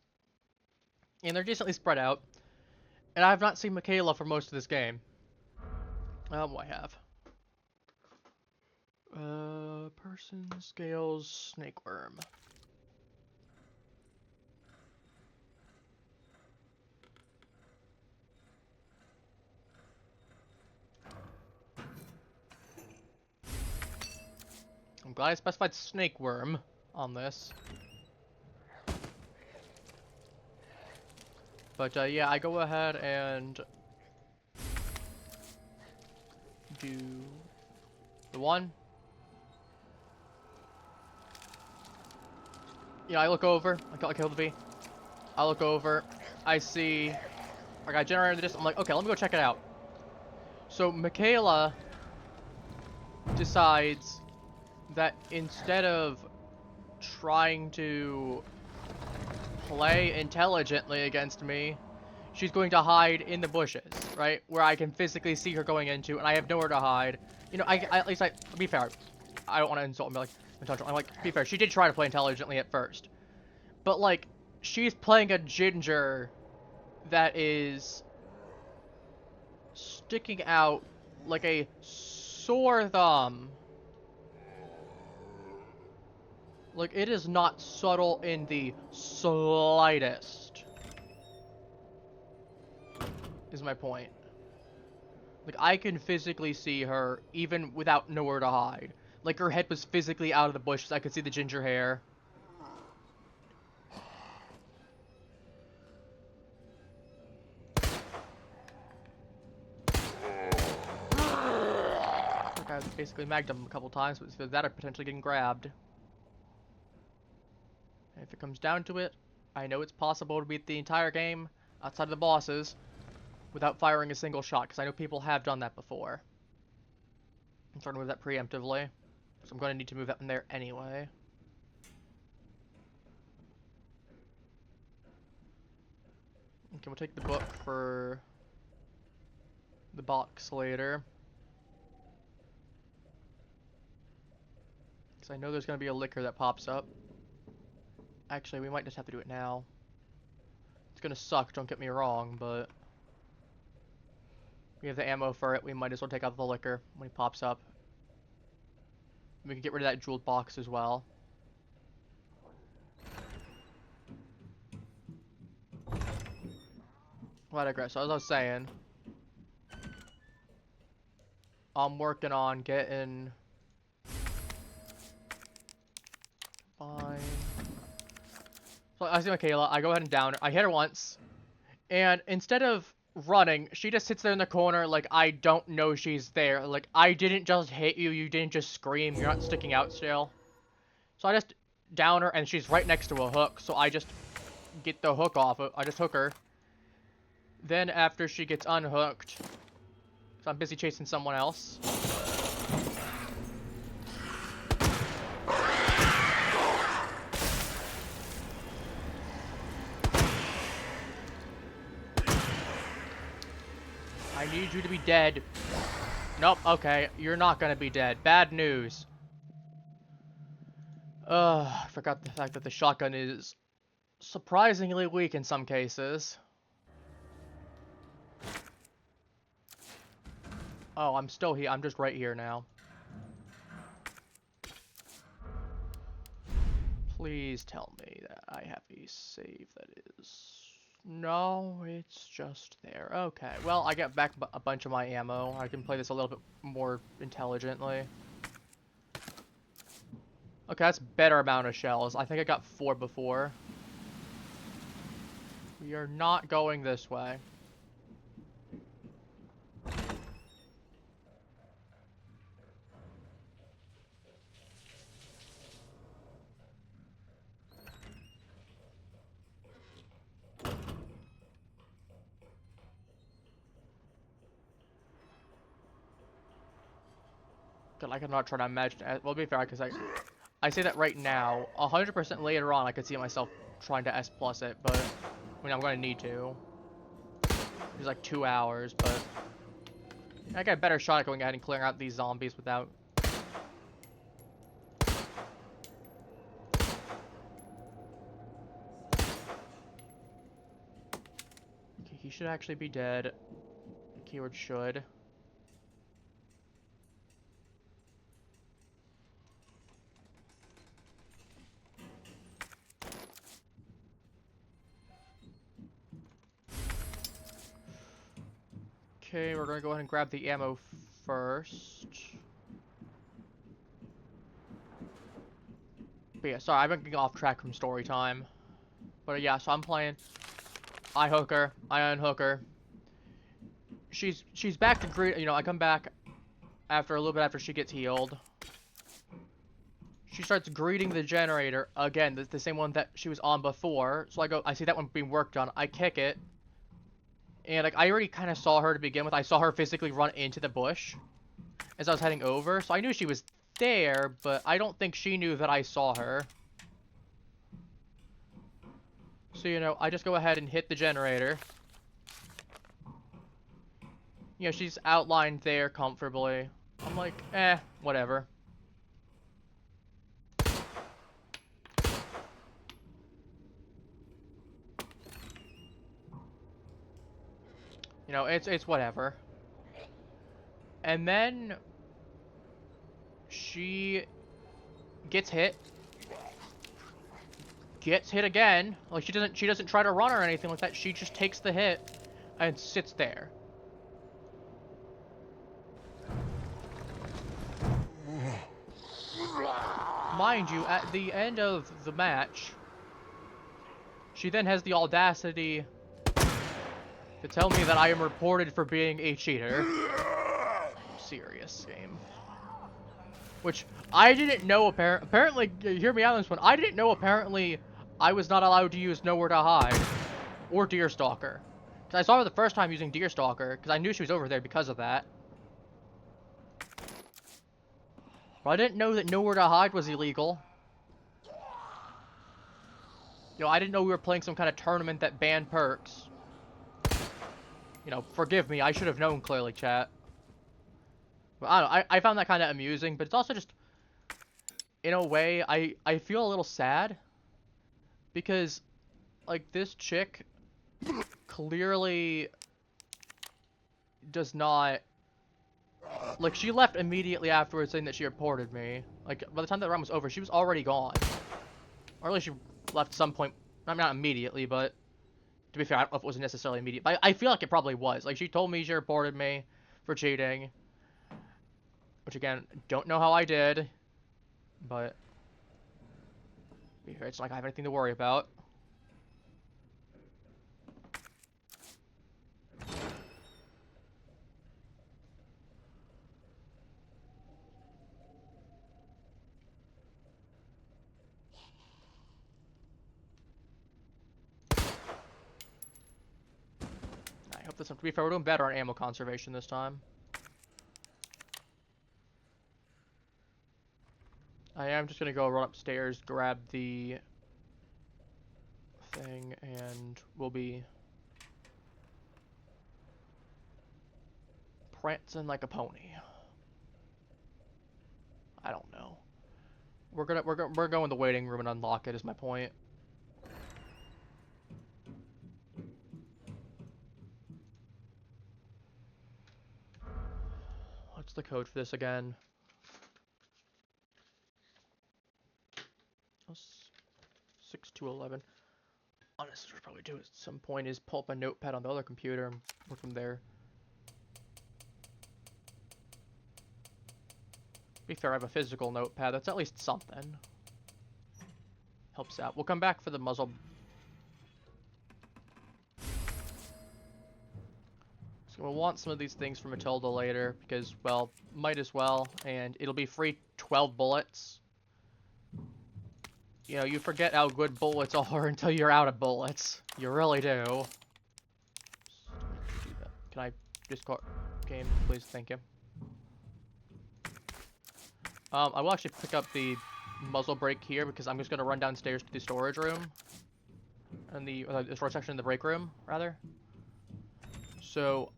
And they're decently spread out. And I have not seen Michaela for most of this game. What I have. Person, scales, snake worm. I'm glad I specified snake worm on this. But yeah, I go ahead and do the one. Yeah, I look over. I kill the bee. I look over. I see I got a generator in the distance. I'm like, okay, let me go check it out. So Michaela decides that instead of trying to play intelligently against me, she's going to hide in the bushes, right? Where I can physically see her going into, and I have nowhere to hide. You know, at least to be fair, I don't want to insult me, like, I'm like, to be fair, she did try to play intelligently at first. But, like, she's playing a ginger that is sticking out like a sore thumb. Like, it is not subtle in the slightest, is my point. Like, I can physically see her, even without nowhere to hide. Like, her head was physically out of the bushes. I could see the ginger hair. Like, I basically magged him a couple times, but it's either that or potentially getting grabbed. And if it comes down to it, I know it's possible to beat the entire game outside of the bosses without firing a single shot, because I know people have done that before. I'm trying to move that preemptively, so I'm going to need to move that in there anyway. Okay, we'll take the book for the box later. Because I know there's going to be a liquor that pops up. Actually, we might just have to do it now. It's going to suck, don't get me wrong, but we have the ammo for it. We might as well take out the liquor when he pops up. We can get rid of that jeweled box as well. Well, I digress. So as I was saying, I'm working on getting... Fine. So I see Michaela, I go ahead and down her. I hit her once, and instead of running, she just sits there in the corner like I don't know she's there. Like, I didn't just hit you, you didn't just scream, you're not sticking out still. So I just down her, and she's right next to a hook, so I just get the hook off. I just hook her. Then after she gets unhooked, so I'm busy chasing someone else. I need you to be dead. Nope, okay, you're not gonna be dead. Bad news. I forgot the fact that the shotgun is surprisingly weak in some cases. Oh, I'm still here. I'm just right here now. Please tell me that I have a save that is... No, it's just there. Okay, well, I got back a bunch of my ammo. I can play this a little bit more intelligently. Okay, that's better amount of shells. I think I got 4 before. We are not going this way. God, I cannot try to imagine. Well, to be fair, because I say that right now. 100% later on, I could see myself trying to S plus it, but I mean, I'm going to need to. It's like 2 hours, but I got a better shot at going ahead and clearing out these zombies without. Okay, he should actually be dead. Keyword should. Okay, we're gonna go ahead and grab the ammo first. But yeah, sorry, I've been getting off track from story time. But yeah, so I'm playing. I hook her, I unhook her. She's back to green. You know, I come back after a little bit after she gets healed. she starts greeting the generator again, the same one that she was on before. So I see that one being worked on. I kick it, and like I already kind of saw her to begin with. I saw her physically run into the bush as I was heading over, so I knew she was there, but I don't think she knew that I saw her. So, you know, I just go ahead and hit the generator. You know, she's outlined there comfortably. I'm like, whatever. You know, it's whatever. And then she gets hit. Gets hit again. Like she doesn't try to run or anything like that. She just takes the hit and sits there. Mind you, at the end of the match, she then has the audacity to tell me that I am reported for being a cheater. Serious game. Which I didn't know apparently, hear me out on this one, I didn't know apparently I was not allowed to use Nowhere to Hide or Deerstalker. Because I saw her the first time using Deerstalker, because I knew she was over there because of that. But I didn't know that Nowhere to Hide was illegal. You know, I didn't know we were playing some kind of tournament that banned perks. You know, forgive me, I should have known clearly, chat. But I don't know, I found that kind of amusing, but it's also just, in a way, I feel a little sad. Because, like, this chick clearly does not... Like, she left immediately afterwards saying that she reported me. Like, by the time that round was over, she was already gone. Or at least she left at some point. Not immediately, but... To be fair, I don't know if it was necessarily immediate. But I feel like it probably was. Like, she told me she reported me for cheating. Which, again, don't know how I did. But... To be fair, it's not like I have anything to worry about. I hope this one, to be fair, we're doing better on ammo conservation this time. I am just gonna go run upstairs, grab the thing, and we'll be prancing like a pony. I don't know. We're going in the waiting room and unlock it is my point. What's the code for this again? 6211. Honestly, what we'll probably do at some point is pull up a notepad on the other computer and work from there. To be fair, I have a physical notepad. That's at least something. Helps out. We'll come back for the muzzle. So we'll want some of these things for Matilda later because, well, might as well. And it'll be free 12 bullets. You know, you forget how good bullets are until you're out of bullets. You really do. Can I discard game, please? Thank you. I will actually pick up the muzzle brake here because I'm just going to run downstairs to the storage room. And the storage section in the break room, rather. So,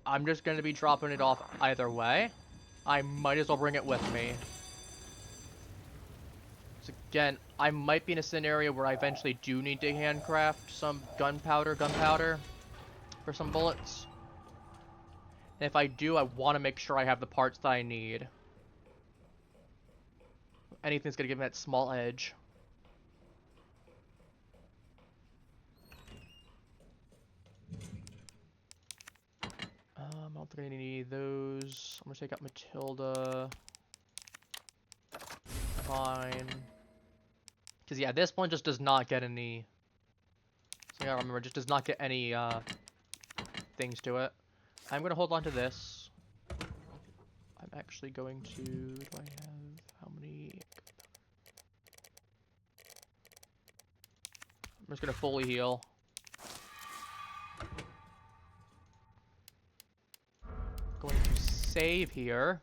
I'm just going to be dropping it off either way. I might as well bring it with me. So again, I might be in a scenario where I eventually do need to handcraft some gunpowder for some bullets. And if I do, I want to make sure I have the parts that I need. Anything's going to give me that small edge. I don't think I need those. I'm going to take out Matilda. Fine. Because, yeah, this one just does not get any... So, I gotta remember, just does not get any, things to it. I'm going to hold on to this. I'm actually going to... Do I have... How many... I'm just gonna fully heal. Going to save here.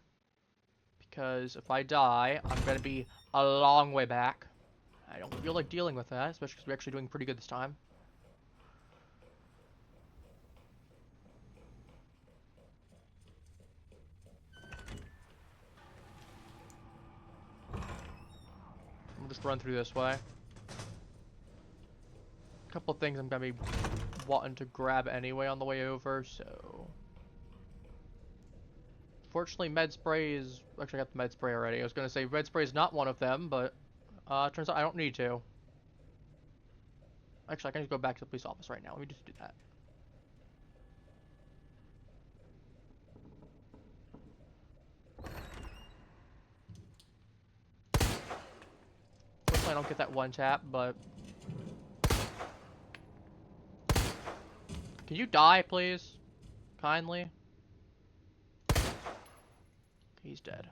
Because if I die, I'm gonna be a long way back. I don't feel like dealing with that, especially because we're actually doing pretty good this time. We'll just run through this way. A couple of things I'm gonna be wanting to grab anyway on the way over, so... Fortunately, med spray is... Actually, I got the med spray already. I was gonna say red spray is not one of them, but... turns out I don't need to. Actually, I can just go back to the police office right now. Let me just do that. Fortunately, I don't get that one tap, but... Can you die, please? Kindly? He's dead.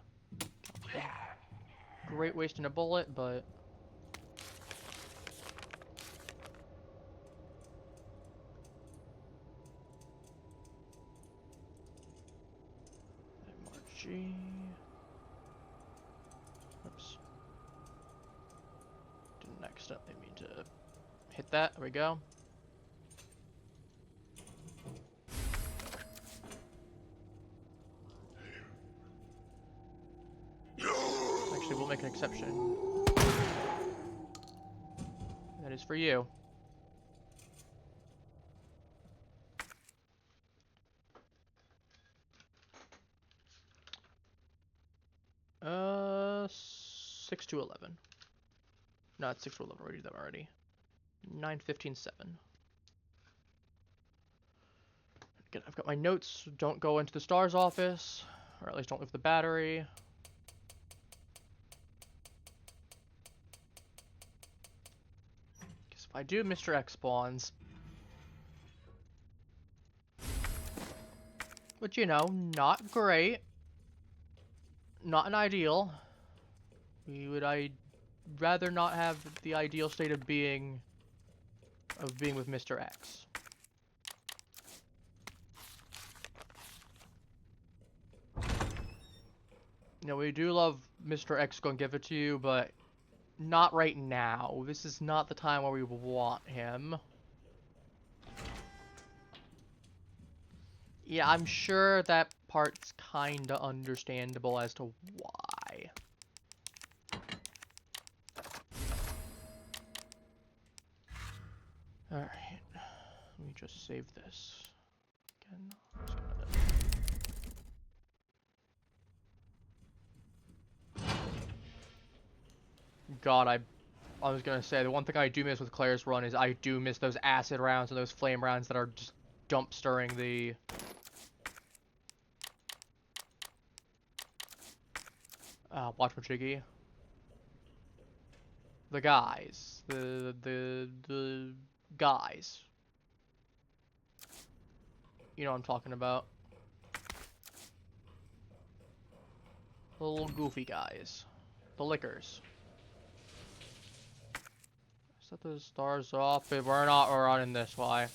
Great wasting a bullet, but... MRG... Oops. Didn't accidentally mean to hit that. There we go. Actually, we'll make an exception. That is for you. Uh, 6 to 11. No, it's 6 to 11. Already did that already. 9, 15, 7. Again, I've got my notes. Don't go into the STARS office, or at least don't leave the battery. Because if I do, Mr. X spawns. But you know, not great. Not an ideal. I'd rather not have the ideal state of being with Mr. X. You know, we do love Mr. X gonna give it to you, but not right now. This is not the time where we want him. Yeah, I'm sure that part's kinda understandable as to why. Alright. Let me just save this. Again. God, I was gonna say, the one thing I do miss with Claire's run is I do miss those acid rounds and those flame rounds that are just dump-stirring the... watch Machigi. The guys. The guys. You know what I'm talking about. The little goofy guys. The lickers. Set the stars off, but we're not running this way.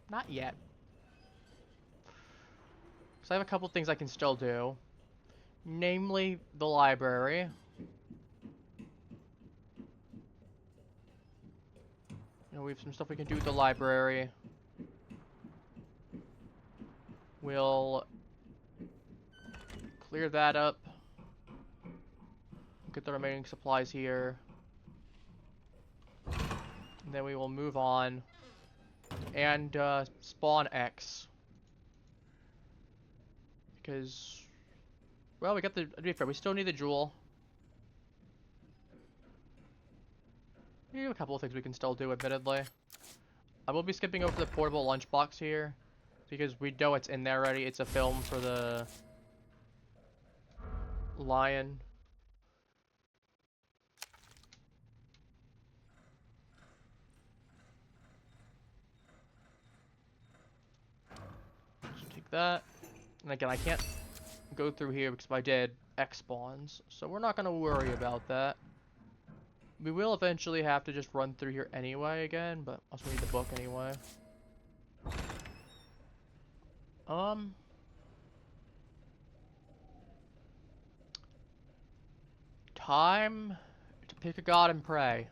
Not yet. Because I have a couple things I can still do. Namely, the library. You know, we have some stuff we can do with the library. We'll clear that up. Get the remaining supplies here. And then we will move on. And spawn X. Because, well, we got the, to be fair, we still need the jewel. We have a couple of things we can still do, admittedly. I will be skipping over the portable lunchbox here. Because we know it's in there already. It's a film for the lion. Just take that. And again, I can't go through here because if I did, X spawns. So we're not going to worry about that. We will eventually have to just run through here anyway again, but also need the book anyway. Time to pick a god and pray.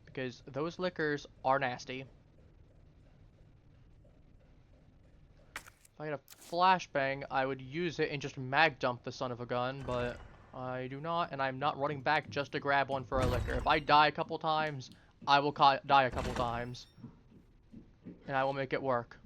Because those liquors are nasty. If I had a flashbang, I would use it and just mag dump the son of a gun, but I do not, and I'm not running back just to grab one for a liquor. If I die a couple times, I will die a couple times. And I will make it work.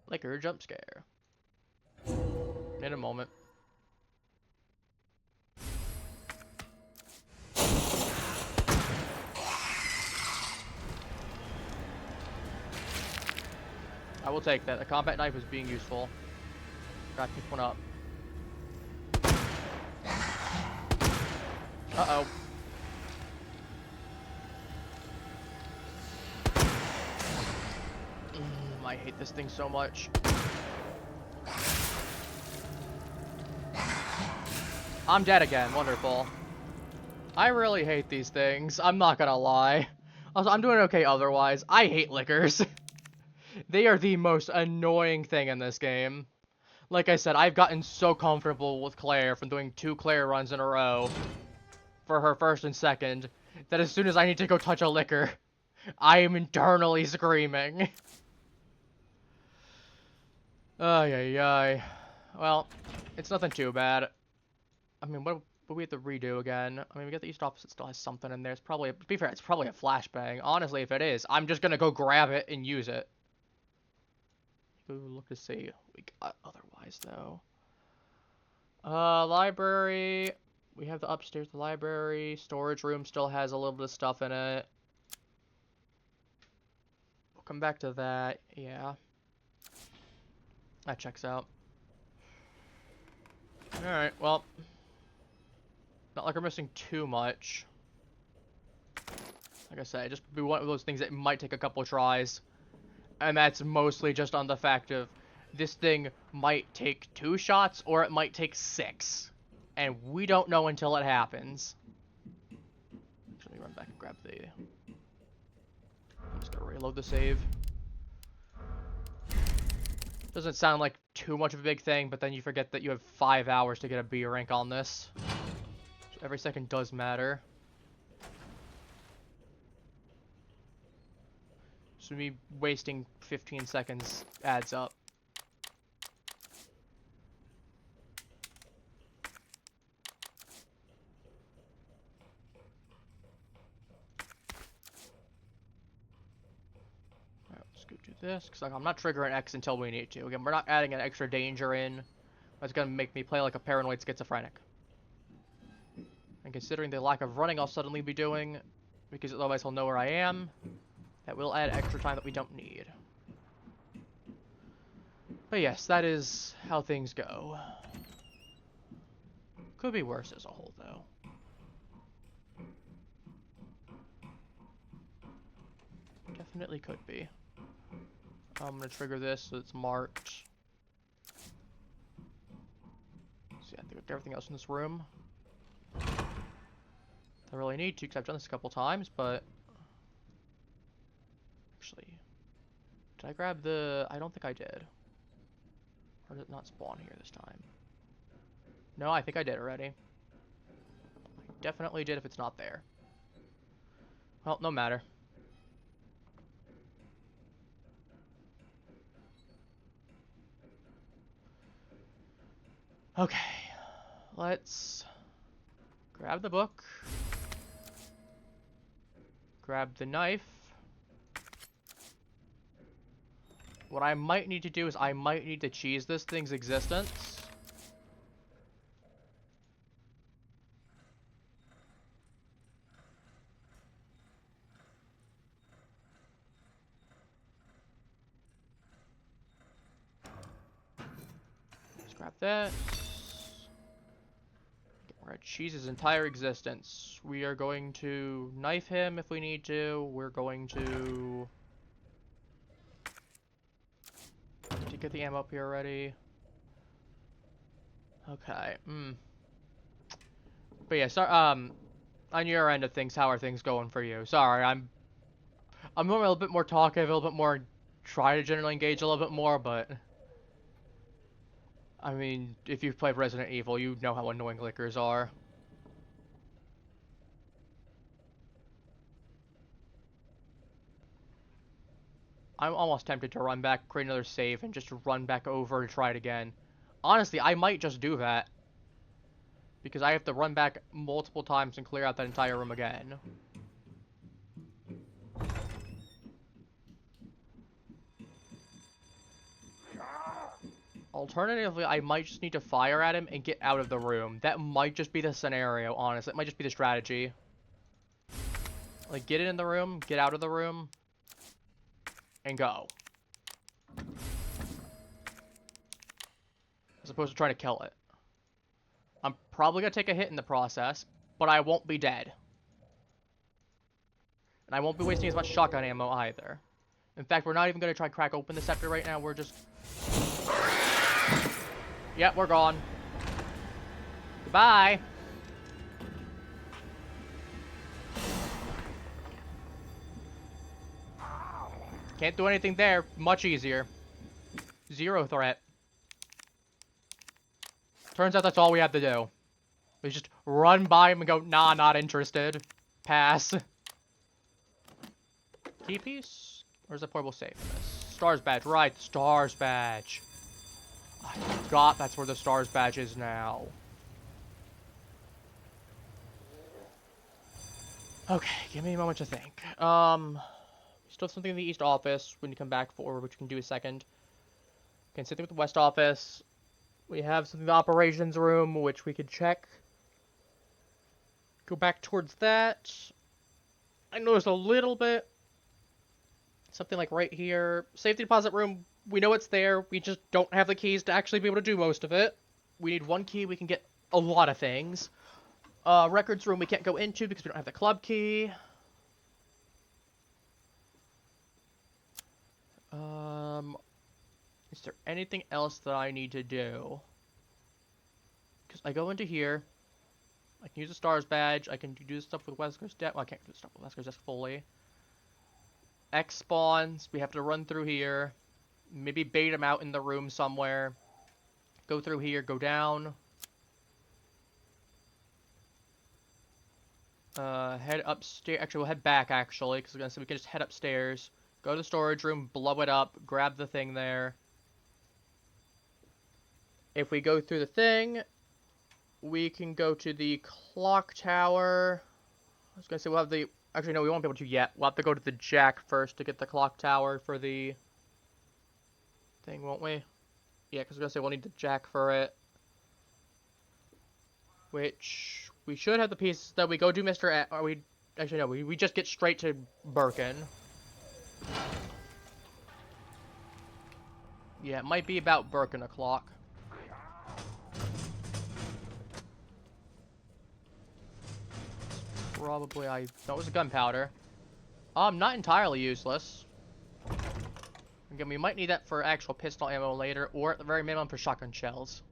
Liquor jump scare. In a moment. I will take that. The combat knife is being useful. Gotta pick one up. Uh-oh. I hate this thing so much. I'm dead again. Wonderful. I really hate these things. I'm not gonna lie. Also, I'm doing okay otherwise. I hate liquors. They are the most annoying thing in this game. Like I said, I've gotten so comfortable with Claire from doing 2 Claire runs in a row for her first and second that as soon as I need to go touch a liquor, I am internally screaming. Ay, ay, ay. Well, it's nothing too bad. I mean, what do we have to redo again? I mean, we got the East Office, it still has something in there. It's probably, to be fair, it's probably a flashbang. Honestly, if it is, I'm just gonna go grab it and use it. Ooh, look to see what we got otherwise, though. Library. We have the upstairs, the library. Storage room still has a little bit of stuff in it. We'll come back to that, yeah. That checks out. Alright, well. Not like we're missing too much. Like I said, just be one of those things that might take a couple tries. And that's mostly just on the fact of this thing might take 2 shots or it might take 6. And we don't know until it happens. Let me run back and grab the... I'm just gonna reload the save. Doesn't sound like too much of a big thing, but then you forget that you have 5 hours to get a B rank on this. So every second does matter. So me wasting 15 seconds adds up. Alright, let's go do this, because I'm not triggering X until we need to. Again, we're not adding an extra danger in. That's going to make me play like a paranoid schizophrenic. And considering the lack of running I'll suddenly be doing, because otherwise he'll know where I am, that will add extra time that we don't need. But yes, that is how things go. Could be worse as a whole, though. Definitely could be. I'm going to trigger this so it's marked. See, I think with everything else in this room. I really need to because I've done this a couple times, but... Actually, did I grab the... I don't think I did. Or did it not spawn here this time? No, I think I did already. I definitely did if it's not there. Well, no matter. Okay. Let's grab the book. Grab the knife. What I might need to do is I might need to cheese this thing's existence. Grab that. We're gonna cheese his entire existence. We are going to knife him if we need to. We're going to get the ammo up here already. Okay. But yeah, on your end of things, how are things going for you? Sorry, I'm normally a little bit more talkative, a little bit more try to generally engage a little bit more, but I mean, if you've played Resident Evil, you know how annoying lickers are. I'm almost tempted to run back, create another save, and just run back over to try it again. Honestly, I might just do that. Because I have to run back multiple times and clear out that entire room again. Alternatively, I might just need to fire at him and get out of the room. That might just be the scenario, honestly. It might just be the strategy. Like, get it in the room, get out of the room, and go. As opposed to trying to kill it. I'm probably going to take a hit in the process, but I won't be dead. And I won't be wasting as much shotgun ammo either. In fact, we're not even going to try and crack open the scepter right now. We're just... Yep, we're gone. Goodbye. Can't do anything there. Much easier. Zero threat. Turns out that's all we have to do. We just run by him and go, nah, not interested. Pass. Key piece? Where's the portable safe in this? Stars badge, right, Stars badge. I forgot that's where the Stars badge is now. Okay, give me a moment to think. Still have something in the East office we need to come back for, which we can do a second. Okay, same thing with the West office. We have something in the operations room, which we could check. Go back towards that. I noticed a little bit. Something like right here. Safety deposit room, we know it's there. We just don't have the keys to actually be able to do most of it. We need one key, we can get a lot of things. Records room we can't go into because we don't have the club key. Is there anything else that I need to do? Because I go into here. I can use the Stars badge. I can do the stuff with Wesker's desk. Well, I can't do the stuff with Wesker's desk fully. X spawns. We have to run through here. Maybe bait him out in the room somewhere. Go through here. Go down. Head upstairs. Actually, we'll head back, actually. Because we can just head upstairs. Go to the storage room. Blow it up. Grab the thing there. If we go through the thing, we can go to the clock tower. I was going to say we'll have the... Actually, no, we won't be able to yet. We'll have to go to the jack first to get the clock tower for the thing, won't we? Yeah, because I was going to say we'll need the jack for it. Which... We should have the pieces that we go do Mr. Or we... Actually, no, we just get straight to Birkin. Yeah, it might be about Birkin o'clock. Probably that was a gunpowder. Not entirely useless. Again, we might need that for actual pistol ammo later, or at the very minimum for shotgun shells.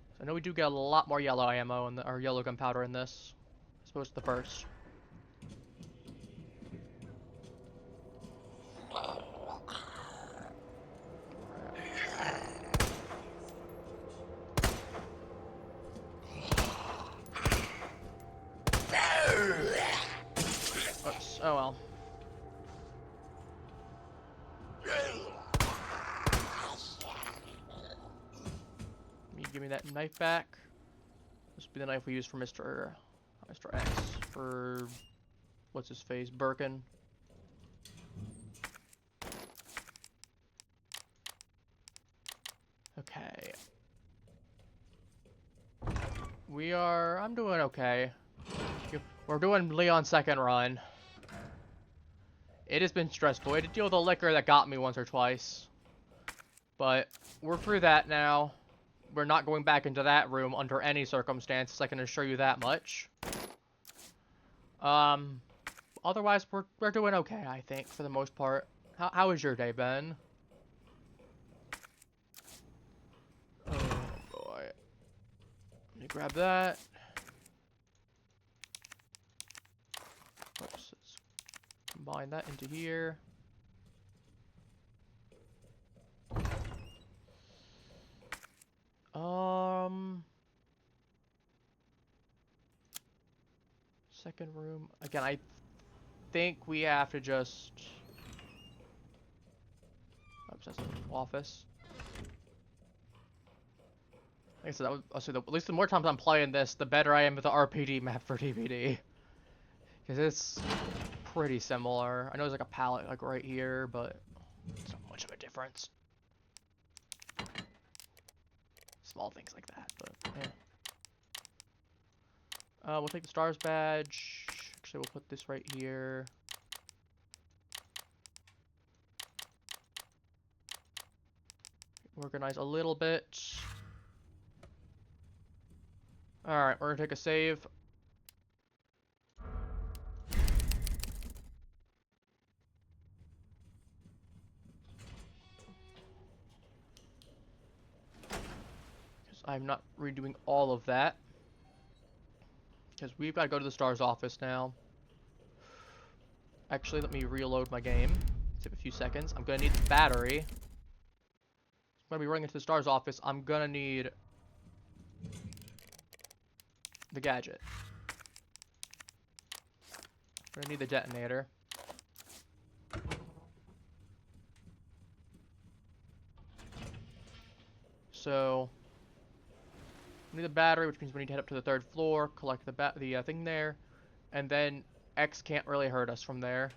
So I know we do get a lot more yellow ammo in or yellow gunpowder in this, as opposed to the first. Oops. Oh well. Give me that knife back. This will be the knife we use for Mr. X. For... What's his face? Birkin. Okay. I'm doing okay. We're doing Leon's second run. It has been stressful. I had to deal with a liquor that got me once or twice. But we're through that now. We're not going back into that room under any circumstances, I can assure you that much. Otherwise, we're doing okay, I think, for the most part. How has your day been? Oh boy. Let me grab that. Oops, let's combine that into here. Second room. Again, I think we have to just... Oops, that's an office. Like I said, at least the more times I'm playing this, the better I am with the RPD map for DPD. Because it's pretty similar. I know there's like a palette like right here, but it's not much of a difference. Small things like that, but yeah. We'll take the stars badge. Actually, we'll put this right here. Organize a little bit. Alright, we're gonna take a save. Because I'm not redoing all of that. Because we've got to go to the stars office now. Actually, let me reload my game. Save a few seconds. I'm gonna need the battery. I'm gonna be running into the stars office. I'm gonna need the gadget. I'm gonna need the detonator. So, we need the battery, which means we need to head up to the 3rd floor, collect the thing there, and then X can't really hurt us from there.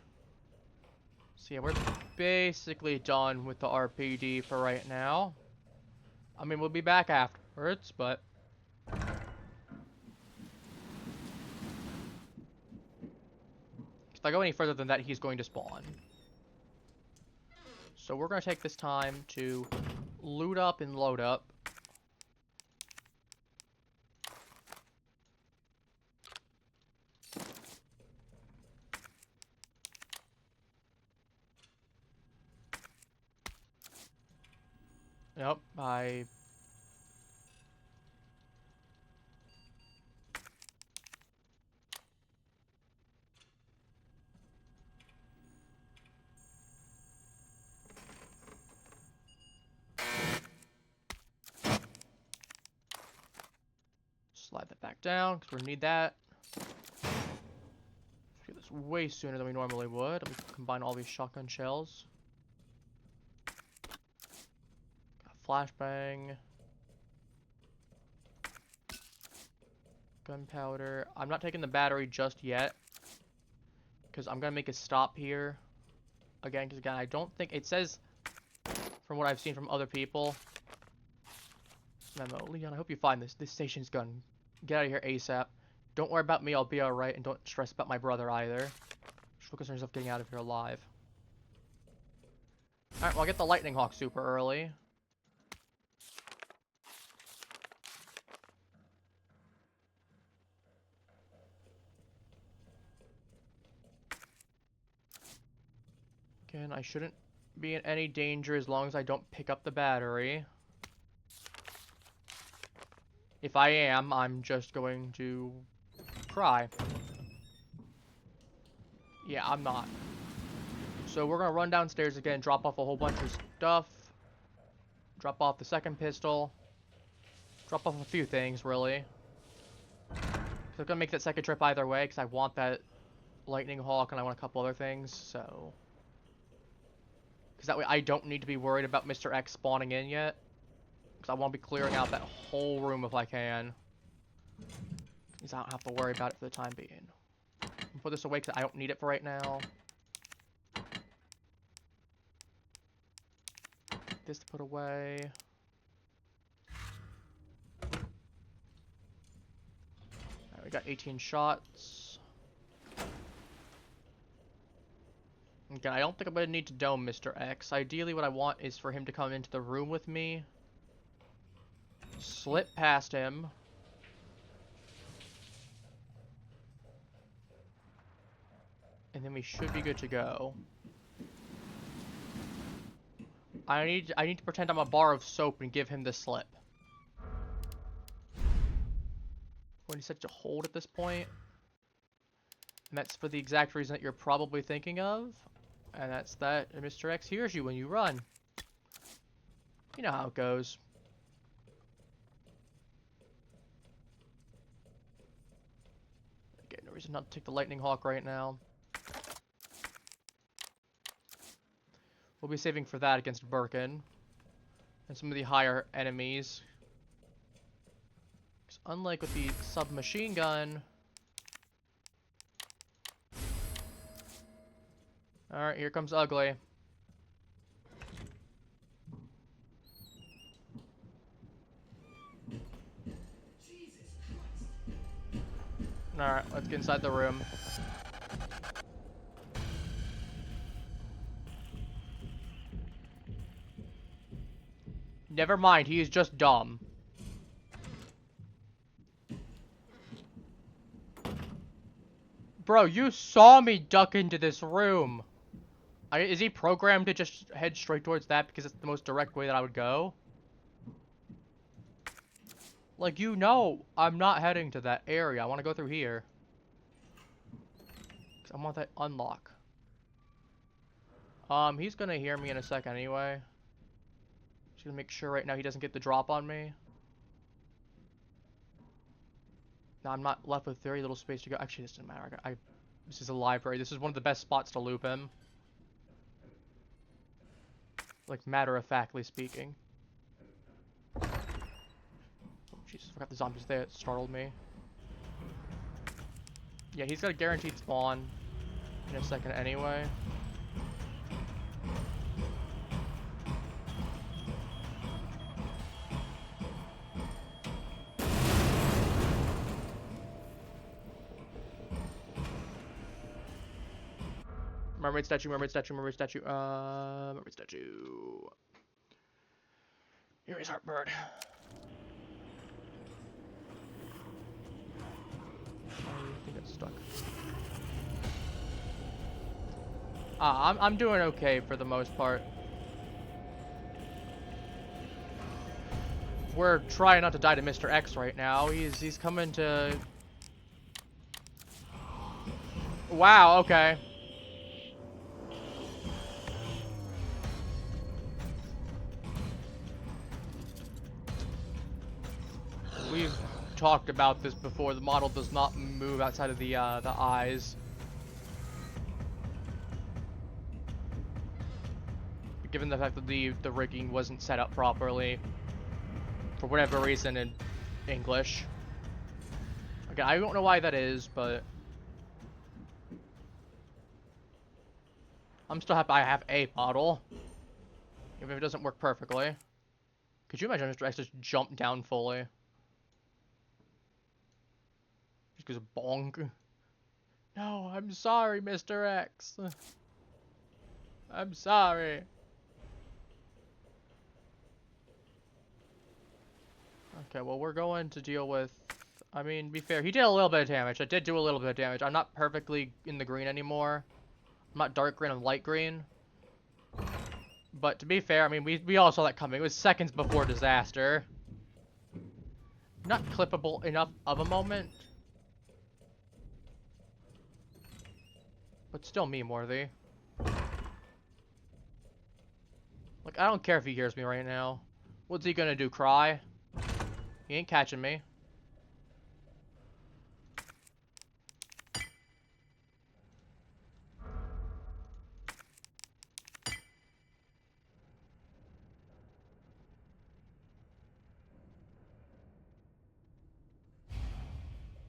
So yeah, we're basically done with the RPD for right now. I mean, we'll be back afterwards, but... if I go any further than that, he's going to spawn. So we're going to take this time to loot up and load up. Yep, I... slide that back down, because we're going to need that. Let's get this way sooner than we normally would. Let me combine all these shotgun shells. Got flashbang. Gunpowder. I'm not taking the battery just yet, because I'm going to make a stop here. Again, because again, I don't think... it says, from what I've seen from other people... Memo, Leon, I hope you find this. This station's gone. Get out of here ASAP. Don't worry about me, I'll be alright, and don't stress about my brother either. Just focus on yourself getting out of here alive. Alright, well, I'll get the Lightning Hawk super early. Again, I shouldn't be in any danger as long as I don't pick up the battery. If I am, I'm just going to cry. Yeah, I'm not. So we're gonna run downstairs again, drop off a whole bunch of stuff. Drop off the second pistol. Drop off a few things, really. So I'm gonna make that second trip either way, because I want that Lightning Hawk and I want a couple other things, so... because that way I don't need to be worried about Mr. X spawning in yet. Because I want to be clearing out that whole room if I can. Because I don't have to worry about it for the time being. I'll put this away because I don't need it for right now. This to put away. Alright, we got 18 shots. Okay, I don't think I'm gonna need to dome Mr. X. Ideally, what I want is for him to come into the room with me. Slip past him. And then we should be good to go. I need to pretend I'm a bar of soap and give him the slip. When he said to hold at this point. And that's for the exact reason that you're probably thinking of. And that's that Mr. X hears you when you run. You know how it goes. Okay, no reason not to take the Lightning Hawk right now. We'll be saving for that against Birkin. And some of the higher enemies. Because unlike with the submachine gun... Alright, here comes Ugly. Alright, let's get inside the room. Never mind, he is just dumb. Bro, you saw me duck into this room. Is he programmed to just head straight towards that because it's the most direct way that I would go? Like, you know, I'm not heading to that area. I want to go through here. I want that unlock. He's gonna hear me in a second anyway. Just gonna make sure right now he doesn't get the drop on me. Now I'm not left with very little space to go. Actually, this doesn't matter. This is a library. This is one of the best spots to loop him. Like, matter-of-factly speaking. Oh, Jesus, I forgot the zombies there. It startled me. Yeah, he's got a guaranteed spawn in a second anyway. Mermaid statue, mermaid statue, mermaid statue, mermaid statue. Here is Heartbird. I think it's stuck. I'm doing okay for the most part. We're trying not to die to Mr. X right now. He's coming to... Wow, okay. We've talked about this before. The model does not move outside of the eyes. Given the fact that the rigging wasn't set up properly, for whatever reason in English. Okay, I don't know why that is, but I'm still happy I have a model, even if it doesn't work perfectly. Could you imagine Mr. X just jump down fully? Just goes bonk. No, I'm sorry, Mr. X. I'm sorry. Okay, well, we're going to deal with... I mean, be fair, he did a little bit of damage. I did do a little bit of damage. I'm not perfectly in the green anymore. I'm not dark green, I'm light green. But to be fair, I mean, we all saw that coming. It was seconds before disaster. Not clippable enough of a moment. But still meme-worthy. Like, I don't care if he hears me right now. What's he gonna do, cry? He ain't catching me.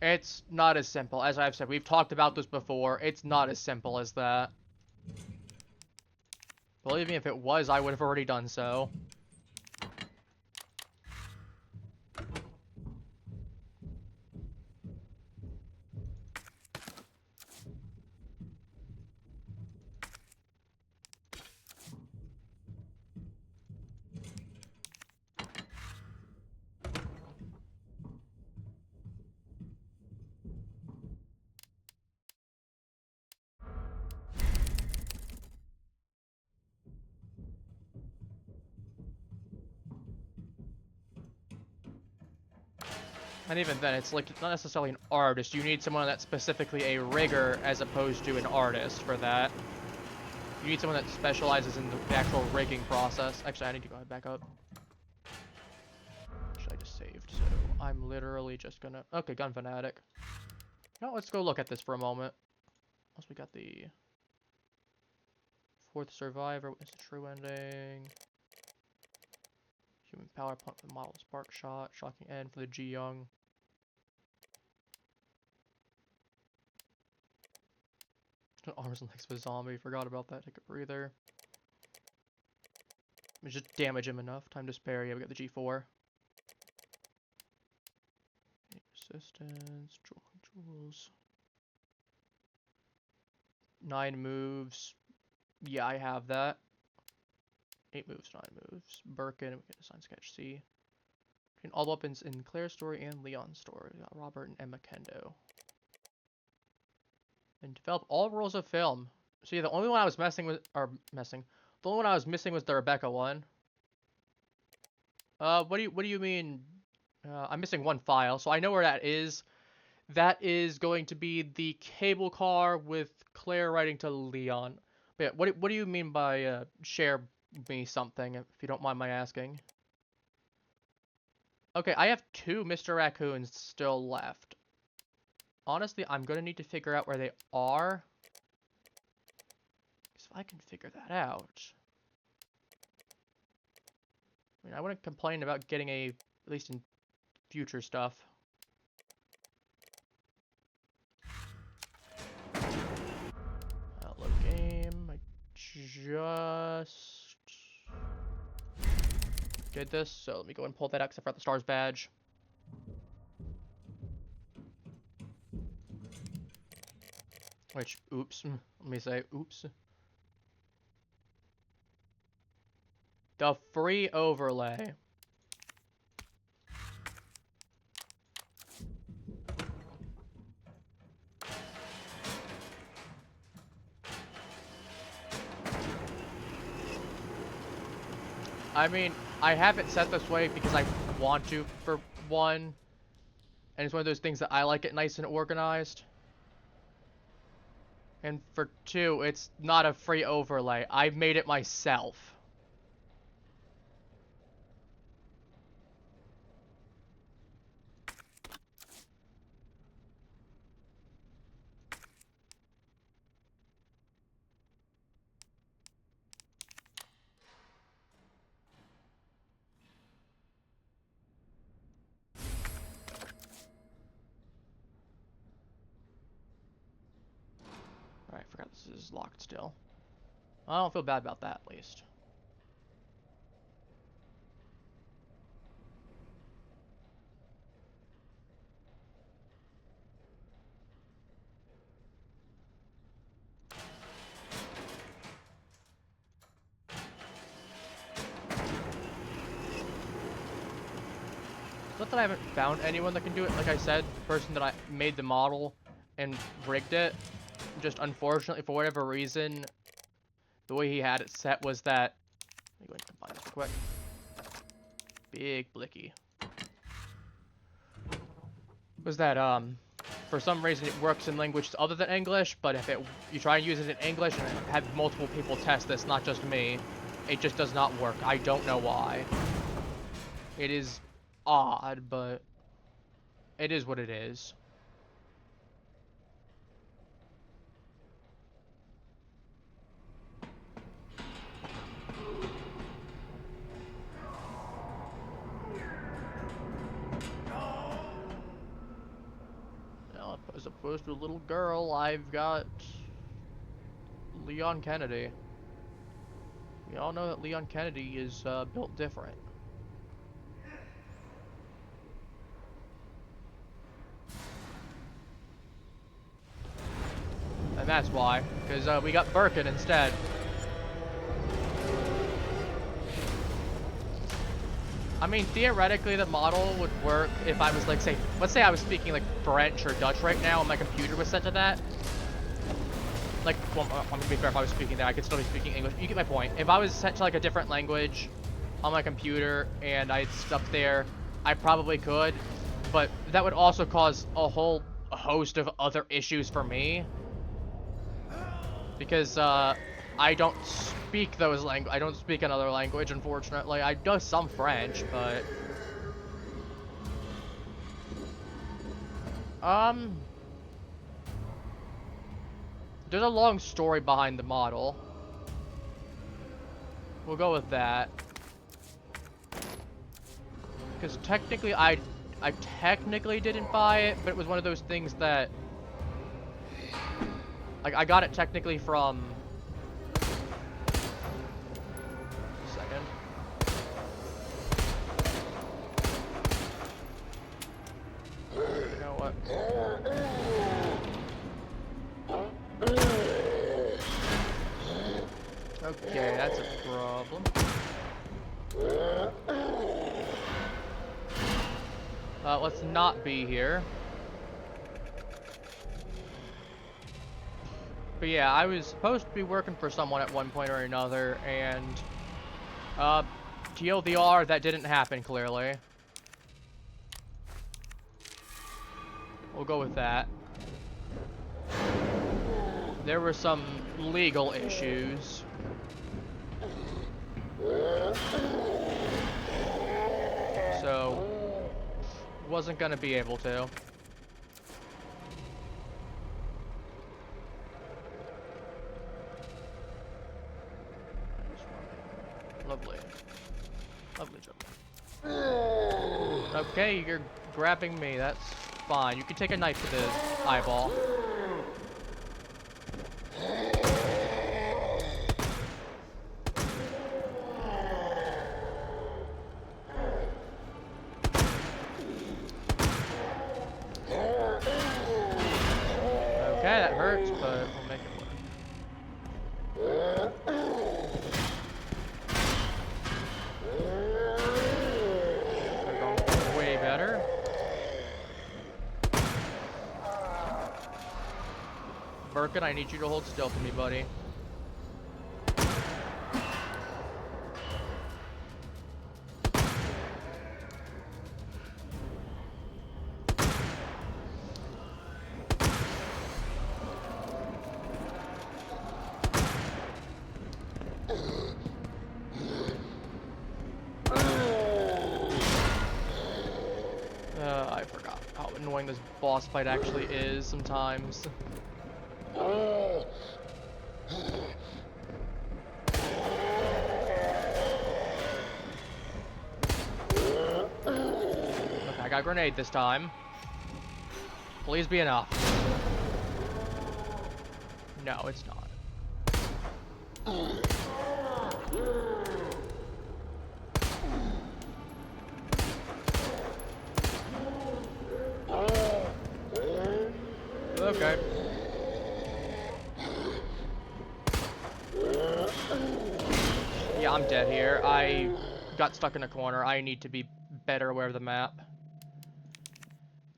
It's not as simple. As I've said, we've talked about this before. It's not as simple as that. Believe me, if it was, I would have already done so. And even then, it's like not necessarily an artist. You need someone that's specifically a rigger as opposed to an artist for that. You need someone that specializes in the actual rigging process. Actually, I need to go back up. Actually, I just saved, so I'm literally just gonna... Okay, Gun Fanatic. Now let's go look at this for a moment. Once we got the... Fourth Survivor, Witness a True Ending. Human Power Plant for the Model Spark Shot. Shocking End for the G Young. Arms and legs of a zombie. Forgot about that. Take a breather. We just damage him enough. Time to spare. Yeah, we got the G4. Resistance. Jewels. 9 moves. Yeah, I have that. 8 moves, 9 moves. Birkin, we get assigned sketch C. And all weapons in Claire's story and Leon's story. We got Robert and Emma Kendo. And develop all rules of film. So yeah, the only one I was the only one I was missing was the Rebecca one. What do you mean? I'm missing one file, so I know where that is. That is going to be the cable car with Claire writing to Leon. But yeah, what do you mean by share me something, if you don't mind my asking? Okay, I have 2 Mr. Raccoons still left. Honestly, I'm gonna need to figure out where they are. Because if I can figure that out... I mean, I wouldn't complain about getting at least in future stuff. Outload game, I just... did this, so let me go and pull that out, except for the stars badge. Which, oops, let me say, oops. The free overlay. I mean, I have it set this way because I want to, for one. And it's one of those things that I like it nice and organized. And for 2, it's not a free overlay. I made it myself. Alright, I forgot this is locked still. I don't feel bad about that, at least. It's not that I haven't found anyone that can do it. Like I said, the person that I made the model and rigged it, just unfortunately, for whatever reason, the way he had it set was that... Let me go and combine this real quick. Big blicky. Was that, for some reason it works in languages other than English, but if you try and use it in English and have multiple people test this, not just me, it just does not work. I don't know why. It is odd, but it is what it is. Well, as opposed to a little girl, I've got Leon Kennedy. We all know that Leon Kennedy is built different. And that's why, because we got Birkin instead. I mean, theoretically, the model would work if I was like, let's say I was speaking like French or Dutch right now, and my computer was set to that. Like, well, I'm gonna be fair, if I was speaking that, I could still be speaking English. You get my point. If I was set to like a different language on my computer and I had stuff there, I probably could. but that would also cause a whole host of other issues for me. Because, I don't speak those I don't speak another language, unfortunately. I know some French, but... There's a long story behind the model. We'll go with that. Because technically, I technically didn't buy it, but it was one of those things that... Like, I got it technically from... Second. You know what? Okay, that's a problem. Let's not be here. But yeah, I was supposed to be working for someone at one point or another, and TLDR, that didn't happen, clearly. We'll go with that. There were some legal issues. So, wasn't gonna be able to. Lovely. Lovely job. Okay, you're grabbing me, that's fine. You can take a knife to the eyeball. Okay, that hurts, but we'll make it work. They're going way better. Birkin, I need you to hold still for me, buddy. I forgot how annoying this boss fight actually is sometimes. Okay, I got a grenade this time. Please be enough. No, it's not. Okay. Yeah, I'm dead here. I got stuck in a corner. I need to be better aware of the map.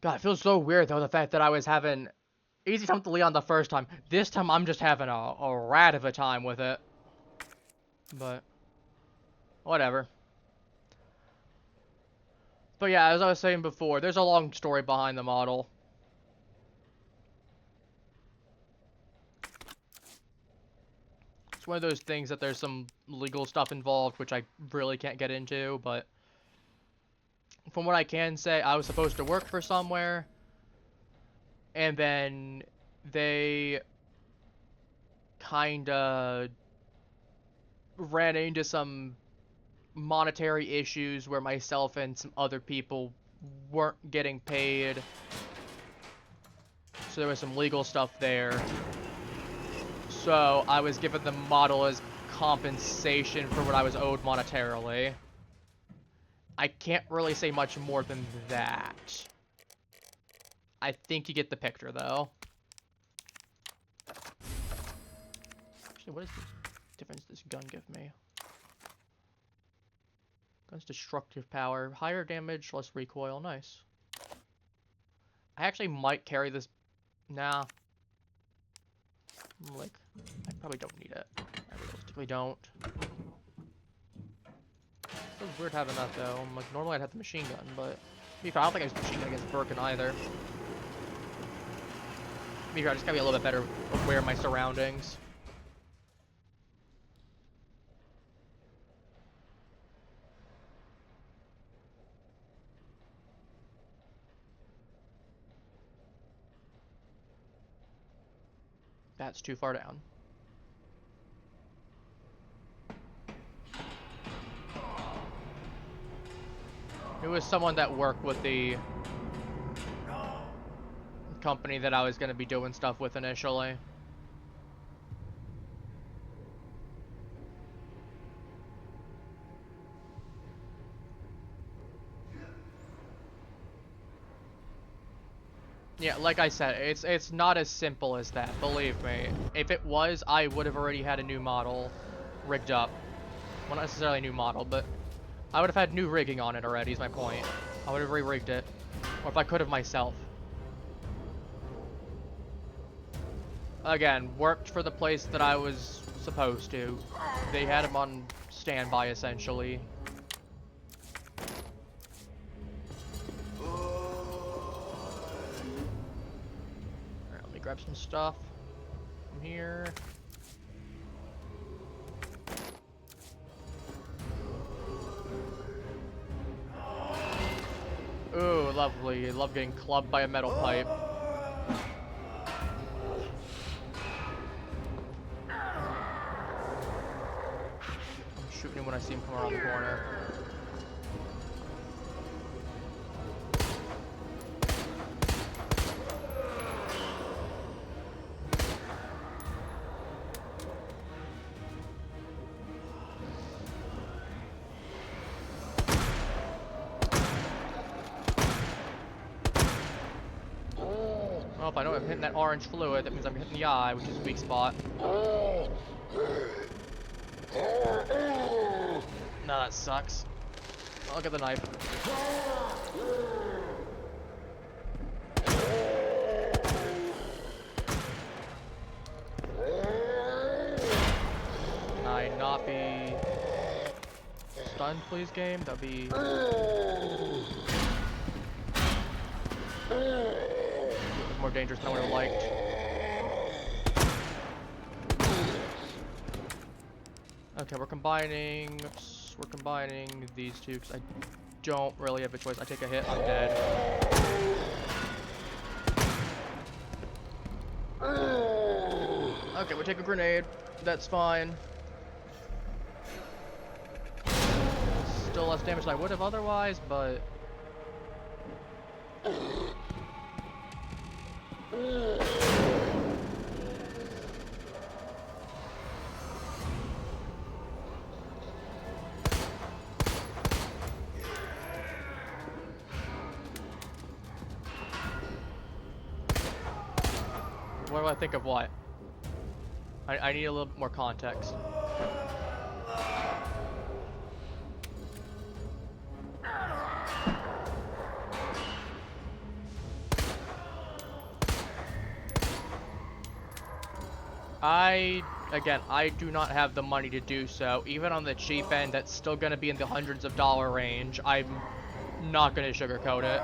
God, it feels so weird, though, the fact that I was having easy time to Leon the first time. This time, I'm just having a rat of a time with it. But, whatever. But yeah, as I was saying before, there's a long story behind the model. It's one of those things that there's some legal stuff involved, which I really can't get into, but from what I can say, I was supposed to work for somewhere, and then they kinda ran into some monetary issues where myself and some other people weren't getting paid. So there was some legal stuff there. So I was given the model as compensation for what I was owed monetarily. I can't really say much more than that. I think you get the picture, though. Actually, what is the difference this gun give me? Gun's destructive power. Higher damage, less recoil. Nice. I actually might carry this... Nah. Like, I probably don't need it. I realistically don't. Feels weird having that, though. Like, normally I'd have the machine gun, but be fair, I don't think I was cheating against Birkin either. To be fair, I just gotta be a little bit better aware of my surroundings. That's too far down. It was someone that worked with the company that I was going to be doing stuff with initially. Yeah, like I said, it's not as simple as that, believe me. If it was, I would have already had a new model rigged up. Well, not necessarily a new model, but I would have had new rigging on it already, is my point. I would have re-rigged it. Or if I could have myself. Again, worked for the place that I was supposed to. They had him on standby, essentially. Alright, let me grab some stuff from here. Ooh, lovely. I love getting clubbed by a metal pipe. I'm shooting him when I see him come around the corner. Oh, if I know I'm hitting that orange fluid, that means I'm hitting the eye, which is a weak spot. No, that sucks. I'll get the knife. Can I not be stunned, please, game? That'd be... more dangerous than I would have liked. Okay, we're combining these two because I don't really have a choice. I take a hit, I'm dead. Okay, we'll take a grenade. That's fine. Still less damage than I would have otherwise, but... What do I think of what? I need a little bit more context. Again, I do not have the money to do so. Even on the cheap end, that's still going to be in the hundreds of dollar range. I'm not going to sugarcoat it.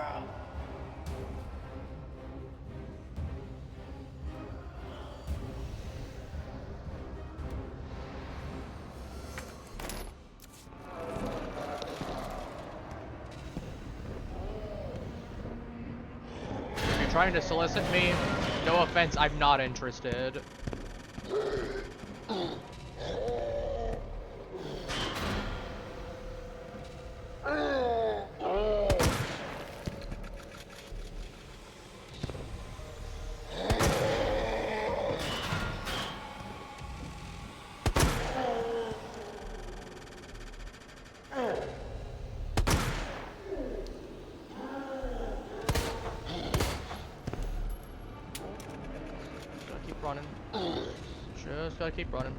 If you're trying to solicit me, no offense, I'm not interested. Running. Just gotta keep running.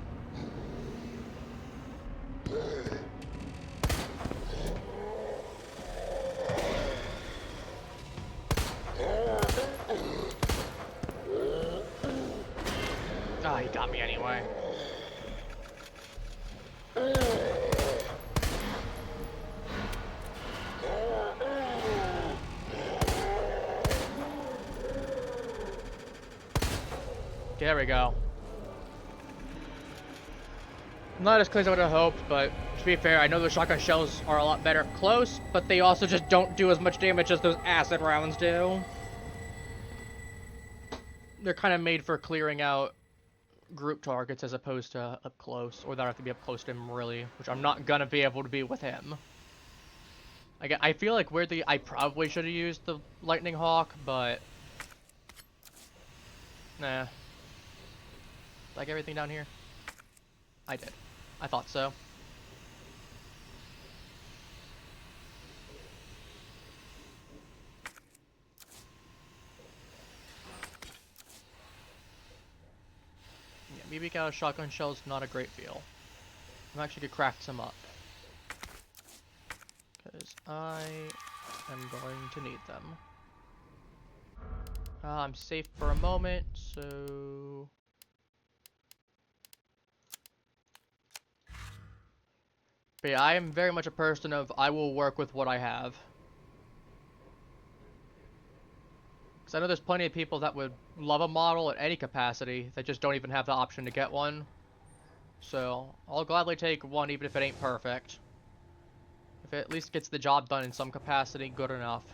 Ah, he got me anyway. Okay, there we go. Not as close as I would have hoped, but to be fair, I know those shotgun shells are a lot better close, but they also just don't do as much damage as those acid rounds do. They're kind of made for clearing out group targets as opposed to up close, or that I have to be up close to him really, which I'm not gonna be able to be with him. I feel like weirdly I probably should have used the Lightning Hawk, but nah. Like everything down here? I did. I thought so. Yeah, BB Cal shotgun shells not a great feel. I'm actually gonna craft some up. Because I am going to need them. I'm safe for a moment, so... But yeah, I am very much a person of I will work with what I have. Because I know there's plenty of people that would love a model at any capacity that just don't even have the option to get one. So, I'll gladly take one even if it ain't perfect. If it at least gets the job done in some capacity, good enough.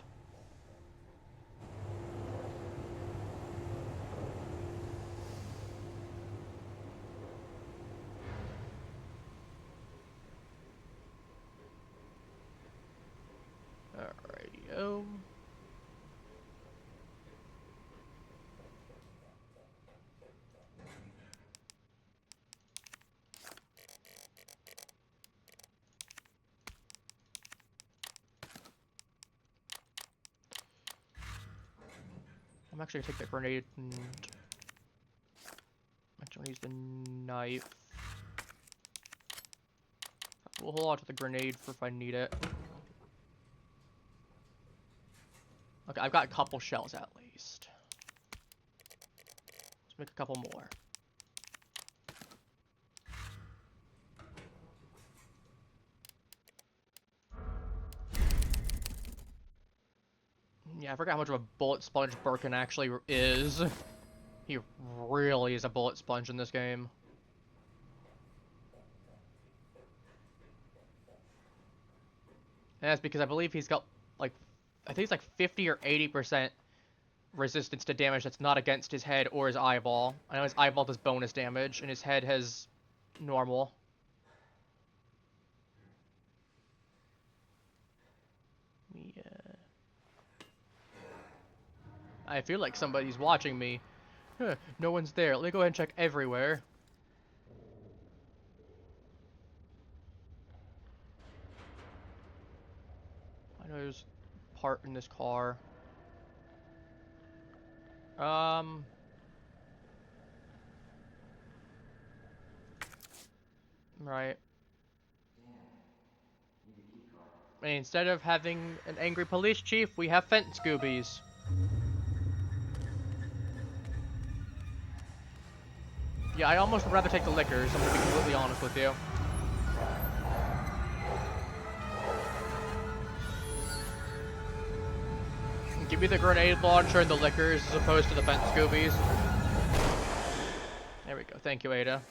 Alrighty-o. I'm actually gonna take that grenade and... I'm actually gonna use the knife. We'll hold on to the grenade for if I need it. Okay, I've got a couple shells at least. Let's make a couple more. Yeah, I forgot how much of a bullet sponge Birkin actually is. He really is a bullet sponge in this game. And that's because I believe he's got, like, I think it's like 50 or 80% resistance to damage that's not against his head or his eyeball. I know his eyeball does bonus damage, and his head has normal. Yeah. I feel like somebody's watching me. Huh, no one's there. Let me go ahead and check everywhere. I know there's part in this car. Right. And instead of having an angry police chief, we have fence scoobies. Yeah, I almost would rather take the liquors, I'm gonna be completely honest with you. Give me the grenade launcher and the liquors as opposed to the fence scoobies. There we go. Thank you, Ada.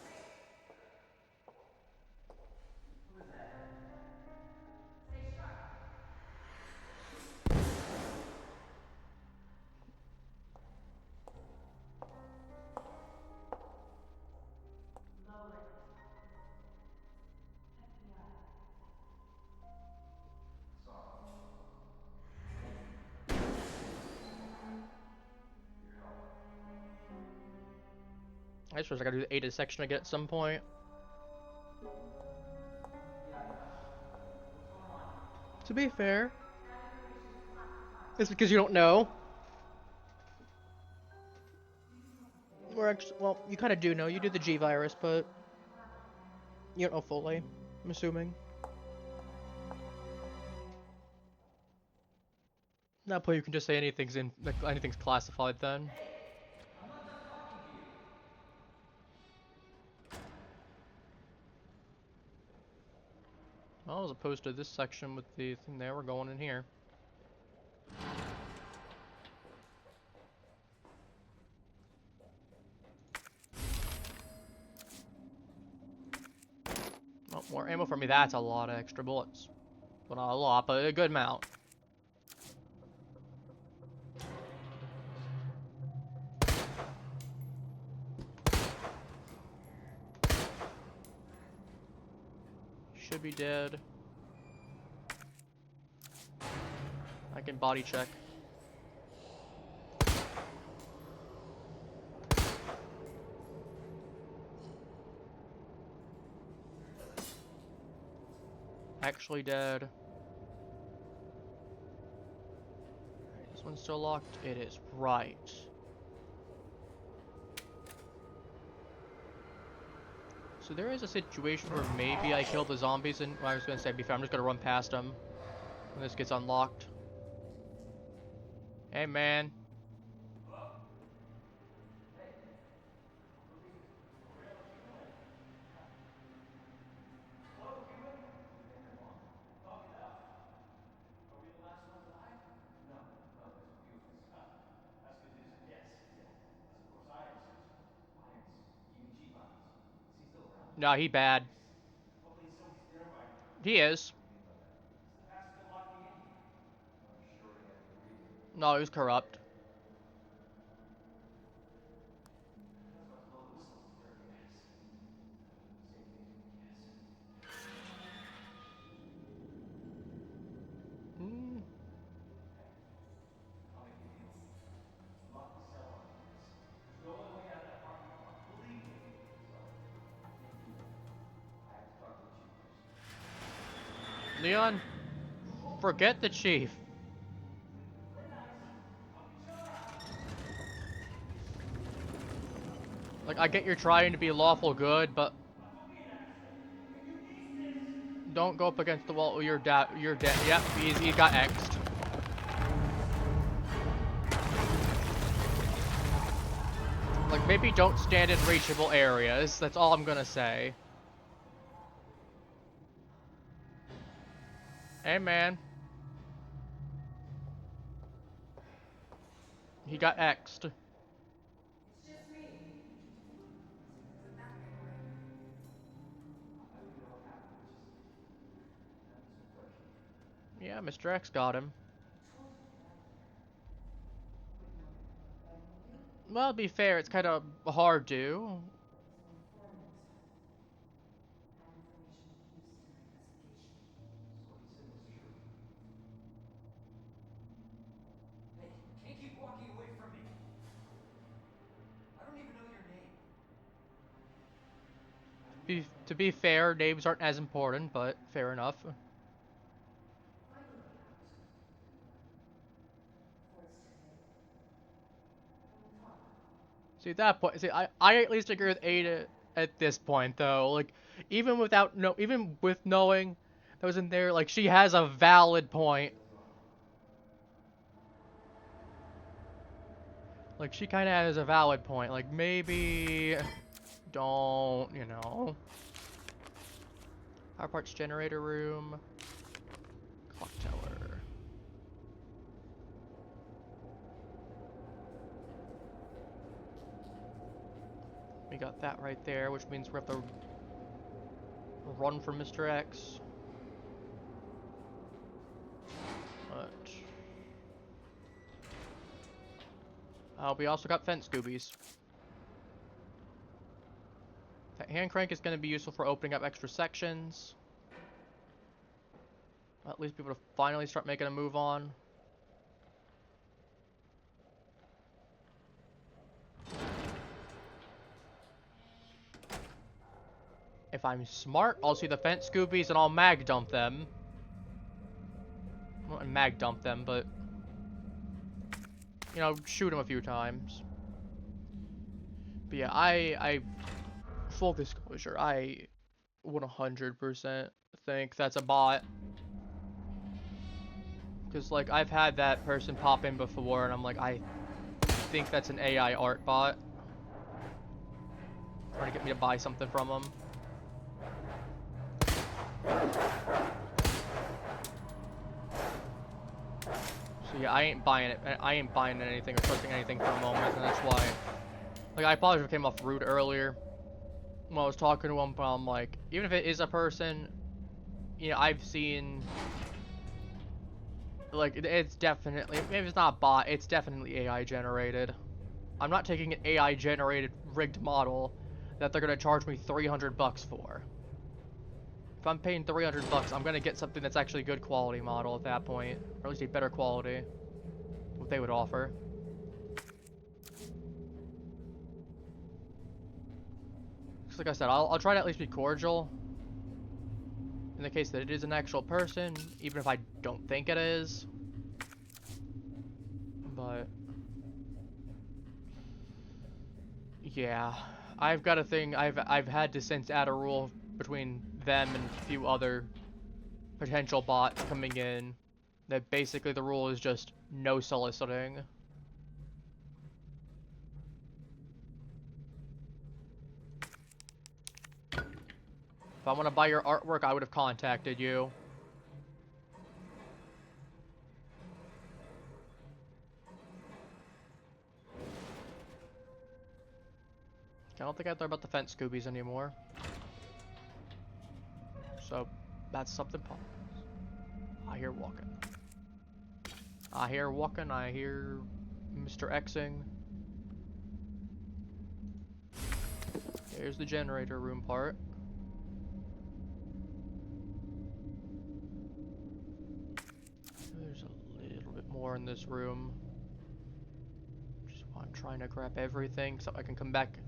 I suppose I gotta do the Ada section again at some point. To be fair, it's because you don't know. Or actually, well, you kind of do know. You do the G virus, but you don't know fully. I'm assuming. At that point, you can just say anything's in, like, anything's classified then. I'm not done talking to you. Well, as opposed to this section with the thing there, we're going in here. More ammo for me, that's a lot of extra bullets. Well, not a lot, but a good amount. Should be dead. I can body check. Actually dead. Alright, this one's still locked. It is right. So there is a situation where maybe I kill the zombies and well, I was gonna say before I'm just gonna run past them when this gets unlocked. Hey man. Nah, he bad. He is. No, he was corrupt. Mm. Leon, forget the chief. Like, I get you're trying to be lawful good, but don't go up against the wall. You're dead. You're dead. Yep, he got X'd. Like, maybe don't stand in reachable areas. That's all I'm gonna say. Hey, man. He got X'd. It's just me. Isn't that paranoid? Yeah, Mr. X got him. I told you get out of here. Wouldn't know begging you? Well, to be fair, it's kind of hard to. He's an informant. I have information used in my investigation. So what he said was true. Hey, you can't keep walking away from me. I don't even know your name. To be fair, names aren't as important, but fair enough. Find a way out. Before it's too late. And we'll talk. See, at that point, see, I at least agree with Ada at this point, though. Like, even with knowing that was in there, like, she has a valid point. Like, she kind of has a valid point. Like, maybe don't, you know. Power parts generator room. Clock tower. We got that right there, which means we have to run from Mr. X. But we also got fence scoobies. That hand crank is going to be useful for opening up extra sections. At least people to finally start making a move on. If I'm smart, I'll see the fence scoobies and I'll mag dump them. I won't mag dump them, but you know, shoot them a few times. But yeah, I full disclosure, I 100% think that's a bot. Because, like, I've had that person pop in before, and I'm like, I think that's an AI art bot. Trying to get me to buy something from them. So yeah, I ain't buying it. I ain't buying anything or trusting anything for a moment, and that's why. Like, I apologize if I came off rude earlier. when I was talking to him, but I'm like, even if it is a person, you know, I've seen, like, it's definitely, maybe it's not a bot, it's definitely AI generated. I'm not taking an AI generated rigged model that they're gonna charge me 300 bucks for. If I'm paying 300 bucks, I'm gonna get something that's actually good quality model at that point, or at least a better quality, what they would offer. Just like I said, I'll try to at least be cordial in the case that it is an actual person, even if I don't think it is. But yeah, I've got a thing. I've had to since add a rule between them and a few other potential bots coming in that basically the rule is just no soliciting. If I want to buy your artwork, I would have contacted you. I don't think I thought about the fence Scoobies anymore. So, that's something positive. I hear walking. I hear walking, I hear Mr. Xing. Here's the generator room part. There's a little bit more in this room. Just while I'm trying to grab everything so I can come back.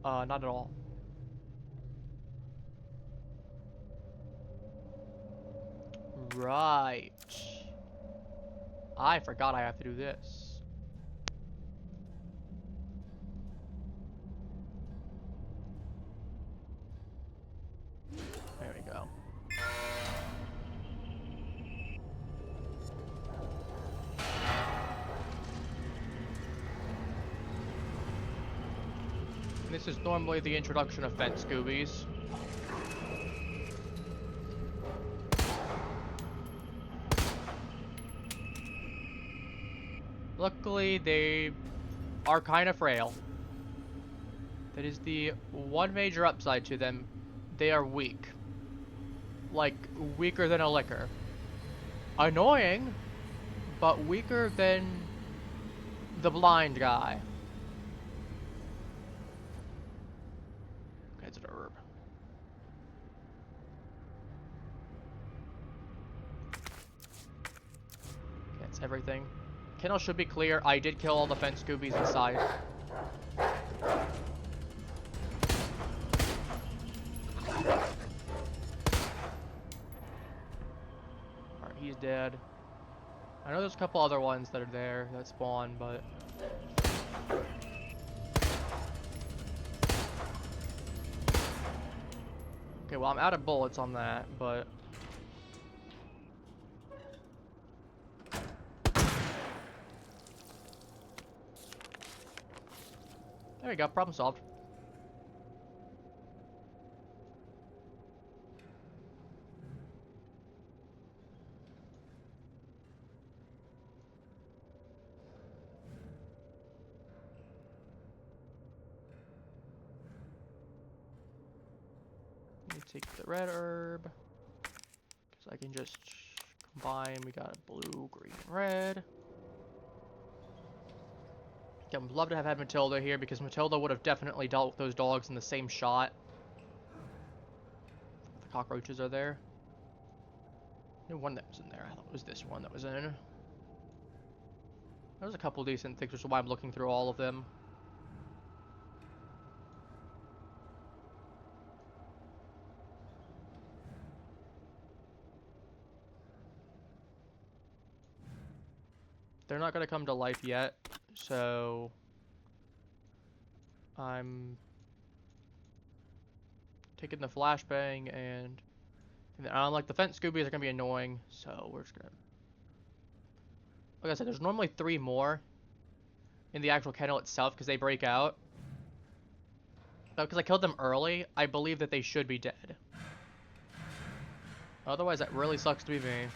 Not at all. Right. I forgot I have to do this. There we go. And this is normally the introduction of fence Scoobies. Luckily, they are kind of frail. That is the one major upside to them. They are weak. Like, weaker than a liquor. Annoying, but weaker than the blind guy. Okay, it's an herb. Okay, that's everything. Kennel should be clear. I did kill all the fence Scoobies inside. Alright, he's dead. I know there's a couple other ones that are there that spawn, but... Okay, well, I'm out of bullets on that, but... There we go, problem solved. Let me take the red herb. Because I can just combine. We got blue, green, red. Yeah, I'd love to have had Matilda here because Matilda would have definitely dealt with those dogs in the same shot. The cockroaches are there. I knew one that was in there. I thought it was this one that was in. There's a couple decent things, which is why I'm looking through all of them. They're not going to come to life yet, so I'm taking the flashbang and like the fence Scoobies are going to be annoying, so we're just going to... Like I said, there's normally 3 more in the actual kennel itself because they break out. But because I killed them early, I believe that they should be dead. Otherwise, that really sucks to be me.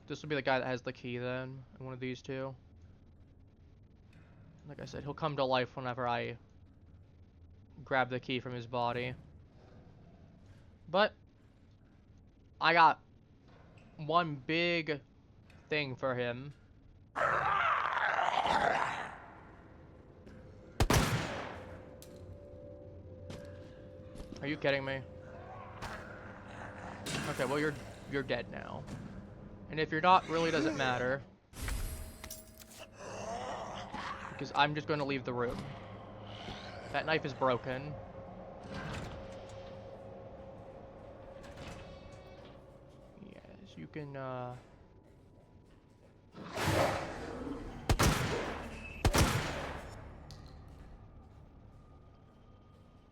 This would be the guy that has the key then, in one of these two. Like I said, he'll come to life whenever I grab the key from his body. But I got one big thing for him. Are you kidding me? Okay, well you're dead now. And if you're not, really doesn't matter. Because I'm just going to leave the room. That knife is broken. Yes, you can,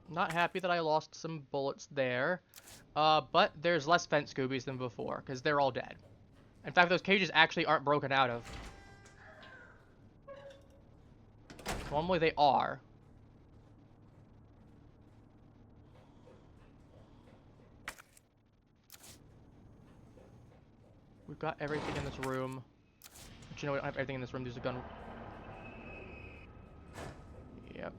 Not happy that I lost some bullets there. But there's less vent Scoobies than before, because they're all dead. In fact, those cages actually aren't broken out of. Normally they are. We've got everything in this room. But you know, we don't have everything in this room. There's a gun. Yep.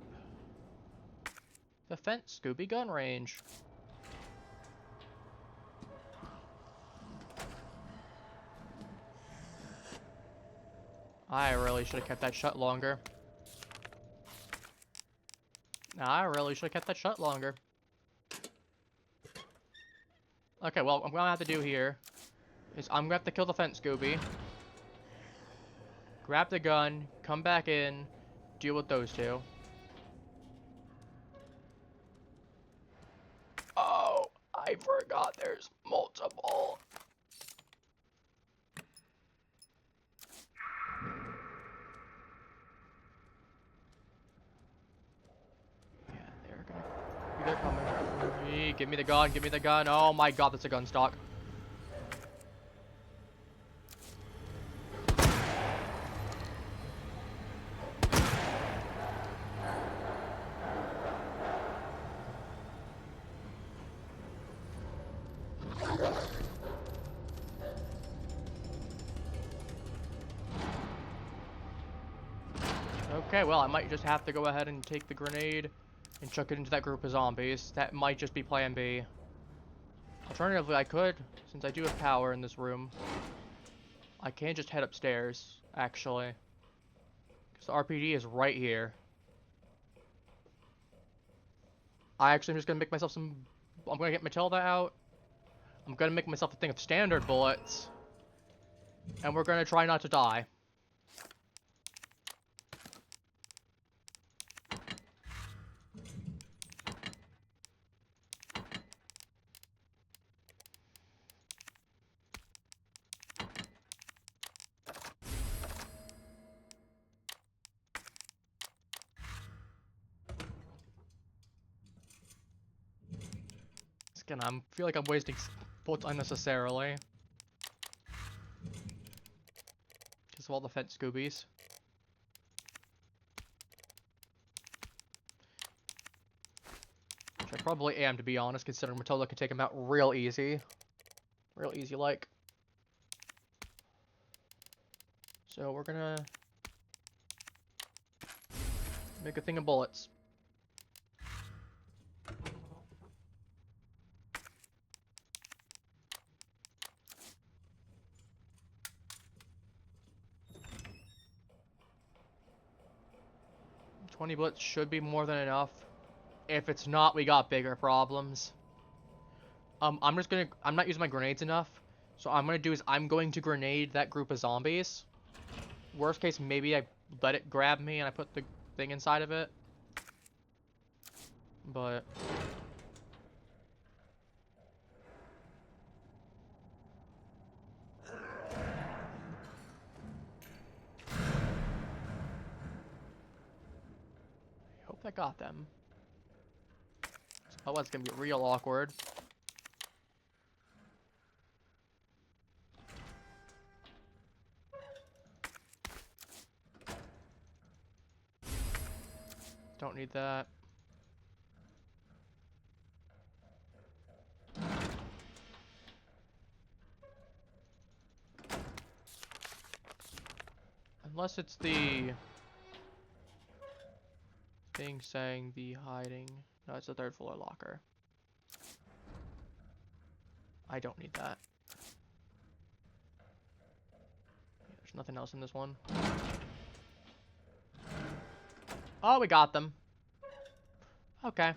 The fence Scooby gun range. I really should have kept that shut longer. I really should have kept that shut longer. Okay, well, what I'm gonna have to do here is I'm gonna have to kill the fence Scooby. Grab the gun, come back in, deal with those two. Oh, I forgot there's multiple. Yeah, they're coming. Give me the gun, give me the gun. Oh my god, that's a gun stock. Okay, well, I might just have to go ahead and take the grenade and chuck it into that group of zombies. That might just be plan B. Alternatively, I could, since I do have power in this room, I can just head upstairs, actually. Because the RPD is right here. I actually am just going to make myself some... I'm going to get Matilda out. I'm going to make myself a thing of standard bullets. And we're going to try not to die. Again, I feel like I'm wasting bullets unnecessarily. Just of all the fence Scoobies. Which I probably am, to be honest, considering Matilda can take him out real easy. Real easy like. So we're gonna make a thing of bullets. $20 bullets should be more than enough. If it's not, we got bigger problems. I'm not using my grenades enough. So what I'm gonna do is I'm going to grenade that group of zombies. Worst case, maybe I let it grab me and I put the thing inside of it. But... I hope that got them. Oh, that's gonna be real awkward. Don't need that. Unless it's the... thing saying the hiding. No, it's a third floor locker. I don't need that. Yeah, there's nothing else in this one. Oh, we got them. Okay.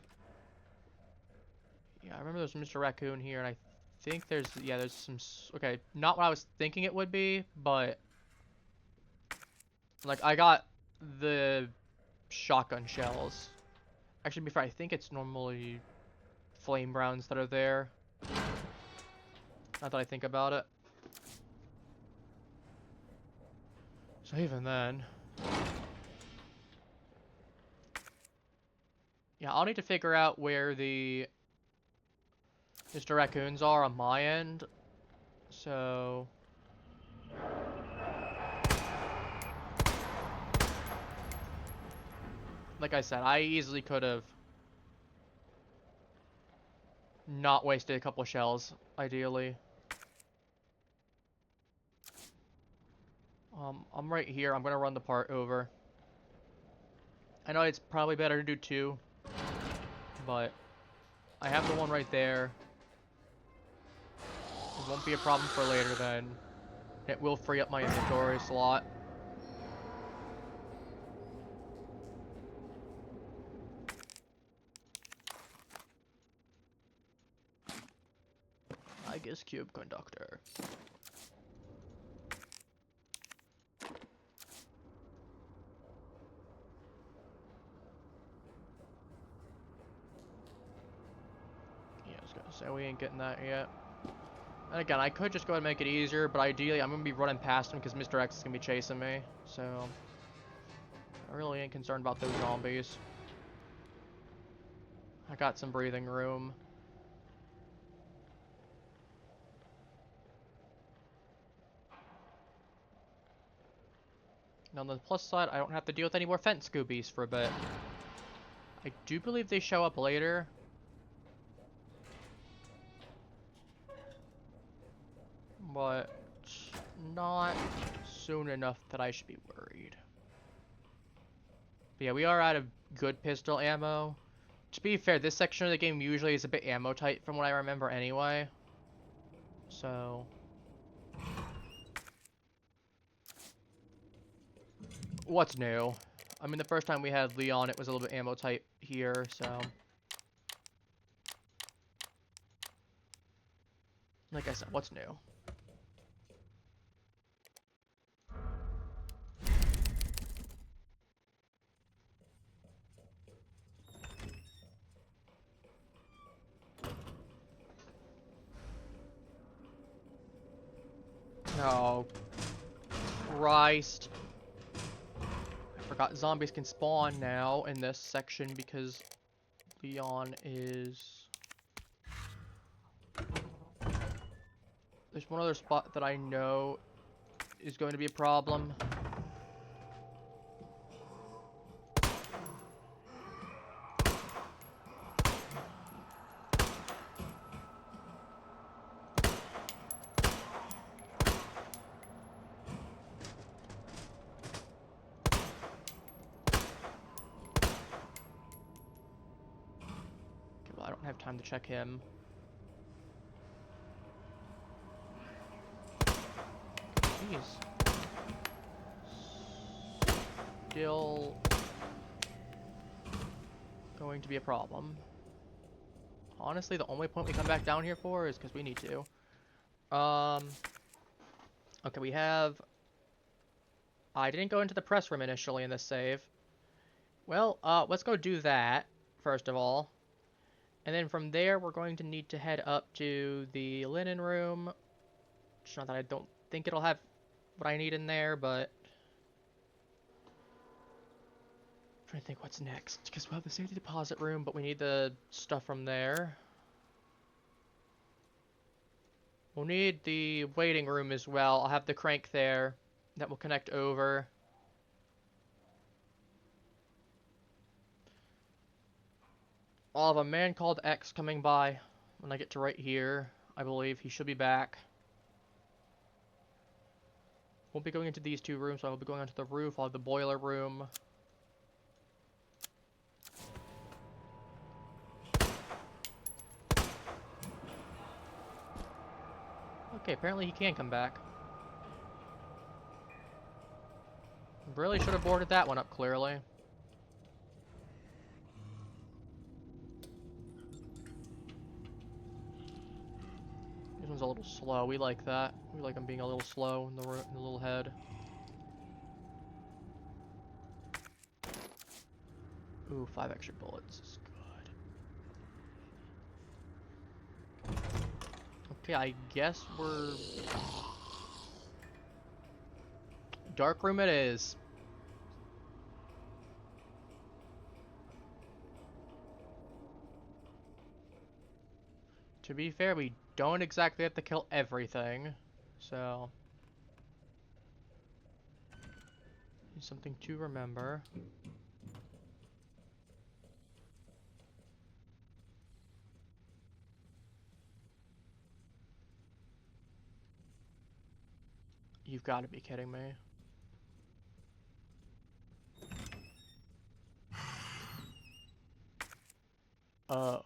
Yeah, I remember there's Mr. Raccoon here, and I think there's, yeah, there's some, okay, not what I was thinking it would be, but, like, I got the shotgun shells. Actually, before, I think it's normally flame browns that are there. Not that I think about it. So even then... Yeah, I'll need to figure out where the Mr. Raccoons are on my end. So... Like I said, I easily could have not wasted a couple shells, ideally. I'm right here. I'm gonna run the part over. I know it's probably better to do two, but I have the one right there. It won't be a problem for later then. It will free up my inventory slot. I guess cube conductor. Yeah, I was gonna say we ain't getting that yet. And again, I could just go ahead and make it easier, but ideally I'm gonna be running past him because Mr. X is gonna be chasing me. So I really ain't concerned about those zombies. I got some breathing room. And on the plus side, I don't have to deal with any more fence scoobies for a bit. I do believe they show up later. But not soon enough that I should be worried. But yeah, we are out of good pistol ammo. To be fair, this section of the game usually is a bit ammo tight from what I remember anyway. So... What's new? I mean, the first time we had Leon, it was a little bit ammo tight here, so... Like I said, what's new? Oh, Christ. I forgot zombies can spawn now in this section because Leon is... There's one other spot that I know is going to be a problem. I don't have time to check him. He's still going to be a problem. Honestly, the only point we come back down here for is because we need to. Okay, we have... I didn't go into the press room initially in this save. Well, let's go do that, first of all. And then from there, we're going to need to head up to the linen room. It's not that I don't think it'll have what I need in there, but... I'm trying to think what's next. Because we'll have the safety deposit room, but we need the stuff from there. We'll need the waiting room as well. I'll have the crank there that will connect over. I'll have a man called X coming by when I get to right here. I believe he should be back. Won't be going into these two rooms, so I'll be going onto the roof. I'll have the boiler room. Okay, apparently he can come back. Really should have boarded that one up, clearly. This one's a little slow. We like that. We like him being a little slow in the little head. Ooh, 5 extra bullets is good. Okay, I guess we're... Dark room it is. To be fair, we don't exactly have to kill everything, so... something to remember. You've got to be kidding me. Oh.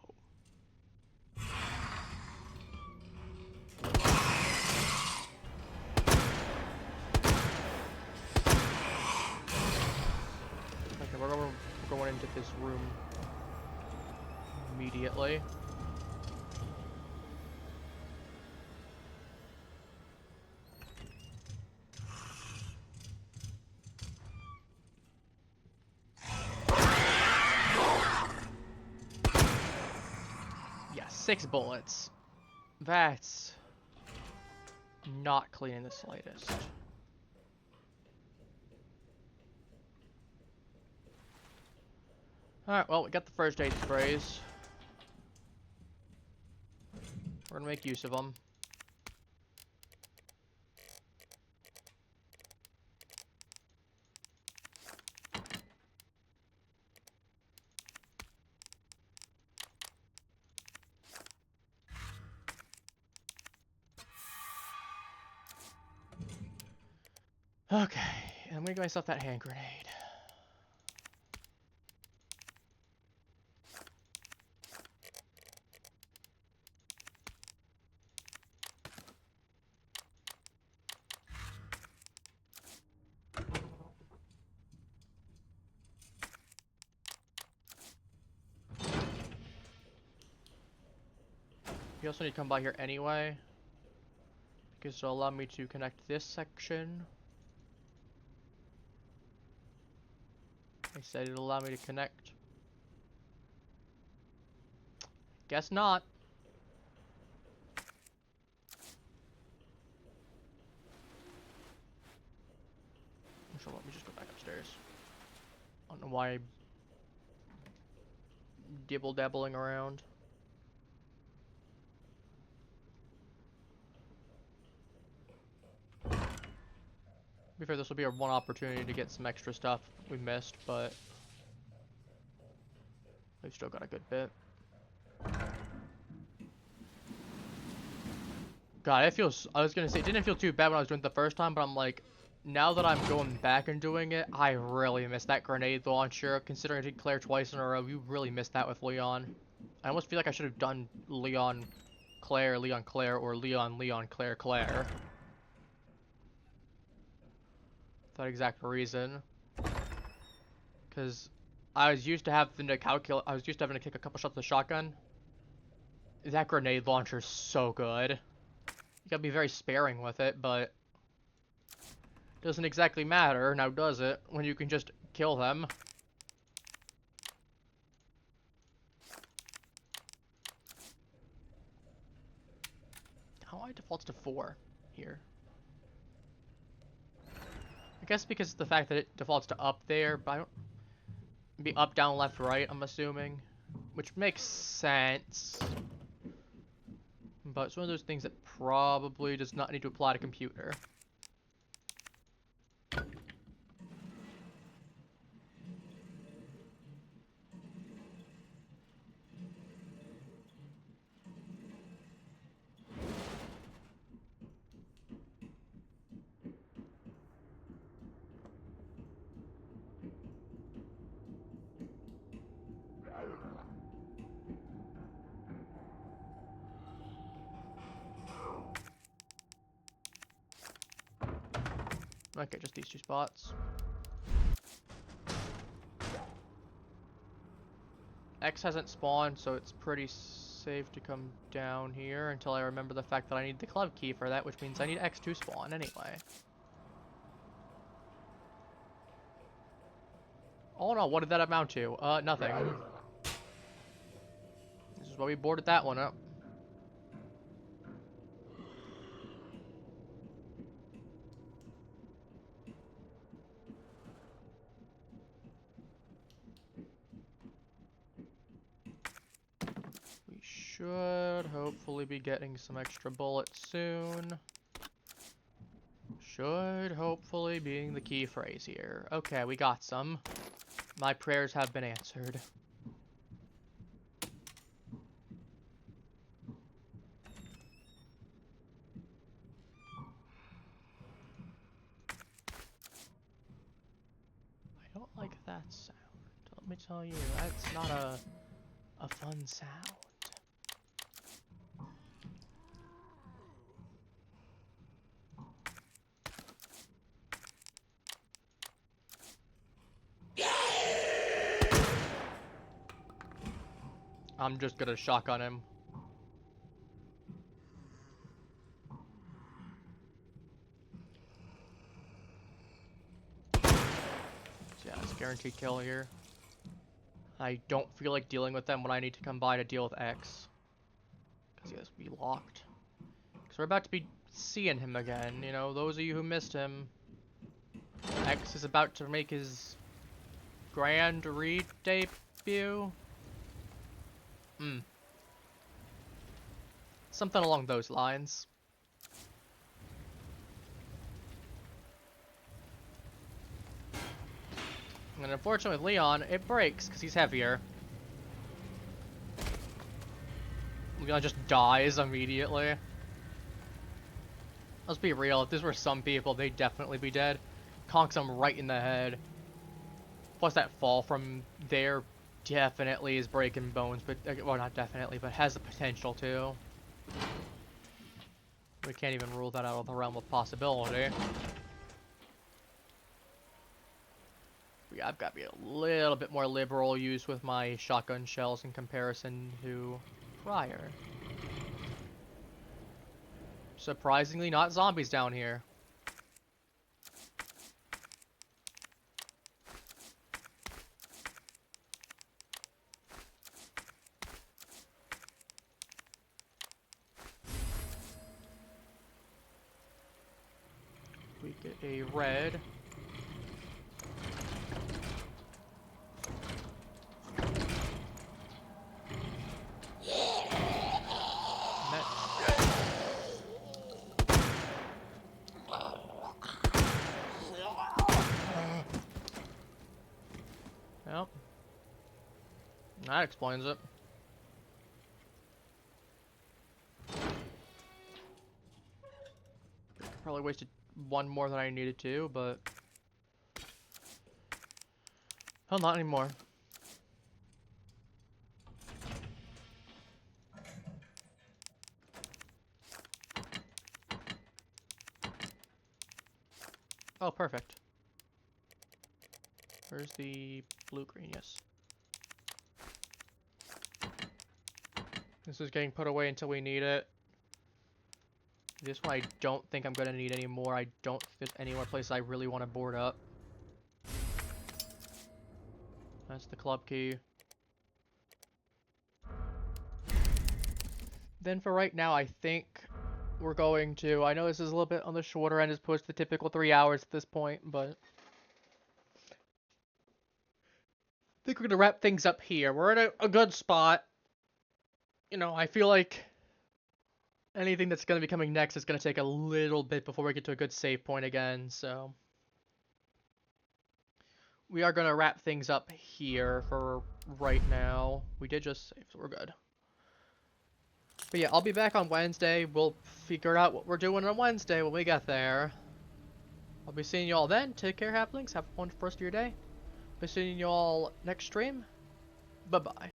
Okay, we're going into this room immediately. Yeah, 6 bullets. That's not clean in the slightest. Alright, well, we got the first aid sprays. We're gonna make use of them. Okay, I'm gonna give myself that hand grenade. You also need to come by here anyway, because it'll allow me to connect this section. I said it'll allow me to connect. Guess not. So let me just go back upstairs. I don't know why I'm dibble-dabbling around. To be fair, this will be our one opportunity to get some extra stuff we missed, but we've still got a good bit. God, it feels... I was gonna say, it didn't feel too bad when I was doing it the first time, but I'm like, now that I'm going back and doing it, I really miss that grenade launcher. Considering I did Claire twice in a row, you really missed that with Leon. I almost feel like I should have done Leon, Claire, or Leon, Claire, Claire. For that exact reason. Because I was used to having to calculate, I was used to having to kick a couple shots with the shotgun. That grenade launcher is so good. You gotta be very sparing with it, but doesn't exactly matter, now does it, when you can just kill them. How I defaults to 4 here? I guess because of the fact that it defaults to up there, but I don't... Be up, down, left, right, I'm assuming. Which makes sense. But it's one of those things that probably does not need to apply to computer. Okay, just these 2 spots. X hasn't spawned, so it's pretty safe to come down here until I remember the fact that I need the club key for that, which means I need X to spawn anyway. Oh no, what did that amount to? Nothing. This is why we boarded that one up. We should hopefully be getting some extra bullets soon. Should hopefully being the key phrase here. Okay, we got some. My prayers have been answered. I don't like that sound. Let me tell you, that's not a fun sound. I'm just gonna shotgun him. Yeah, it's guaranteed kill here. I don't feel like dealing with them when I need to come by to deal with X. Because he has to be locked. Because we're about to be seeing him again, you know, those of you who missed him. X is about to make his grand re-debut. Something along those lines. And unfortunately with Leon, it breaks because he's heavier. Leon just dies immediately. Let's be real, if this were some people, they'd definitely be dead. Conks him right in the head. Plus that fall from there definitely is breaking bones, but, well, not definitely, but has the potential to. We can't even rule that out of the realm of possibility. Yeah, I've got to be a little bit more liberal use with my shotgun shells in comparison to prior. Surprisingly, not zombies down here. We get a red. Yep. That explains it. Probably wasted one more than I needed to, but... Well, not anymore. Oh, perfect. Where's the blue-green? Yes. This is getting put away until we need it. This one I don't think I'm gonna need anymore. I don't think there's any more places I really want to board up. That's the club key. Then for right now, I think we're going to... I know this is a little bit on the shorter end as opposed to the typical 3 hours at this point, but... I think we're going to wrap things up here. We're at a good spot. You know, I feel like anything that's going to be coming next is going to take a little bit before we get to a good save point again, so... We are going to wrap things up here for right now. We did just save, so we're good. But yeah, I'll be back on Wednesday. We'll figure out what we're doing on Wednesday when we get there. I'll be seeing you all then. Take care, Halflings. Have a wonderful rest of your day. Be seeing you all next stream. Bye-bye.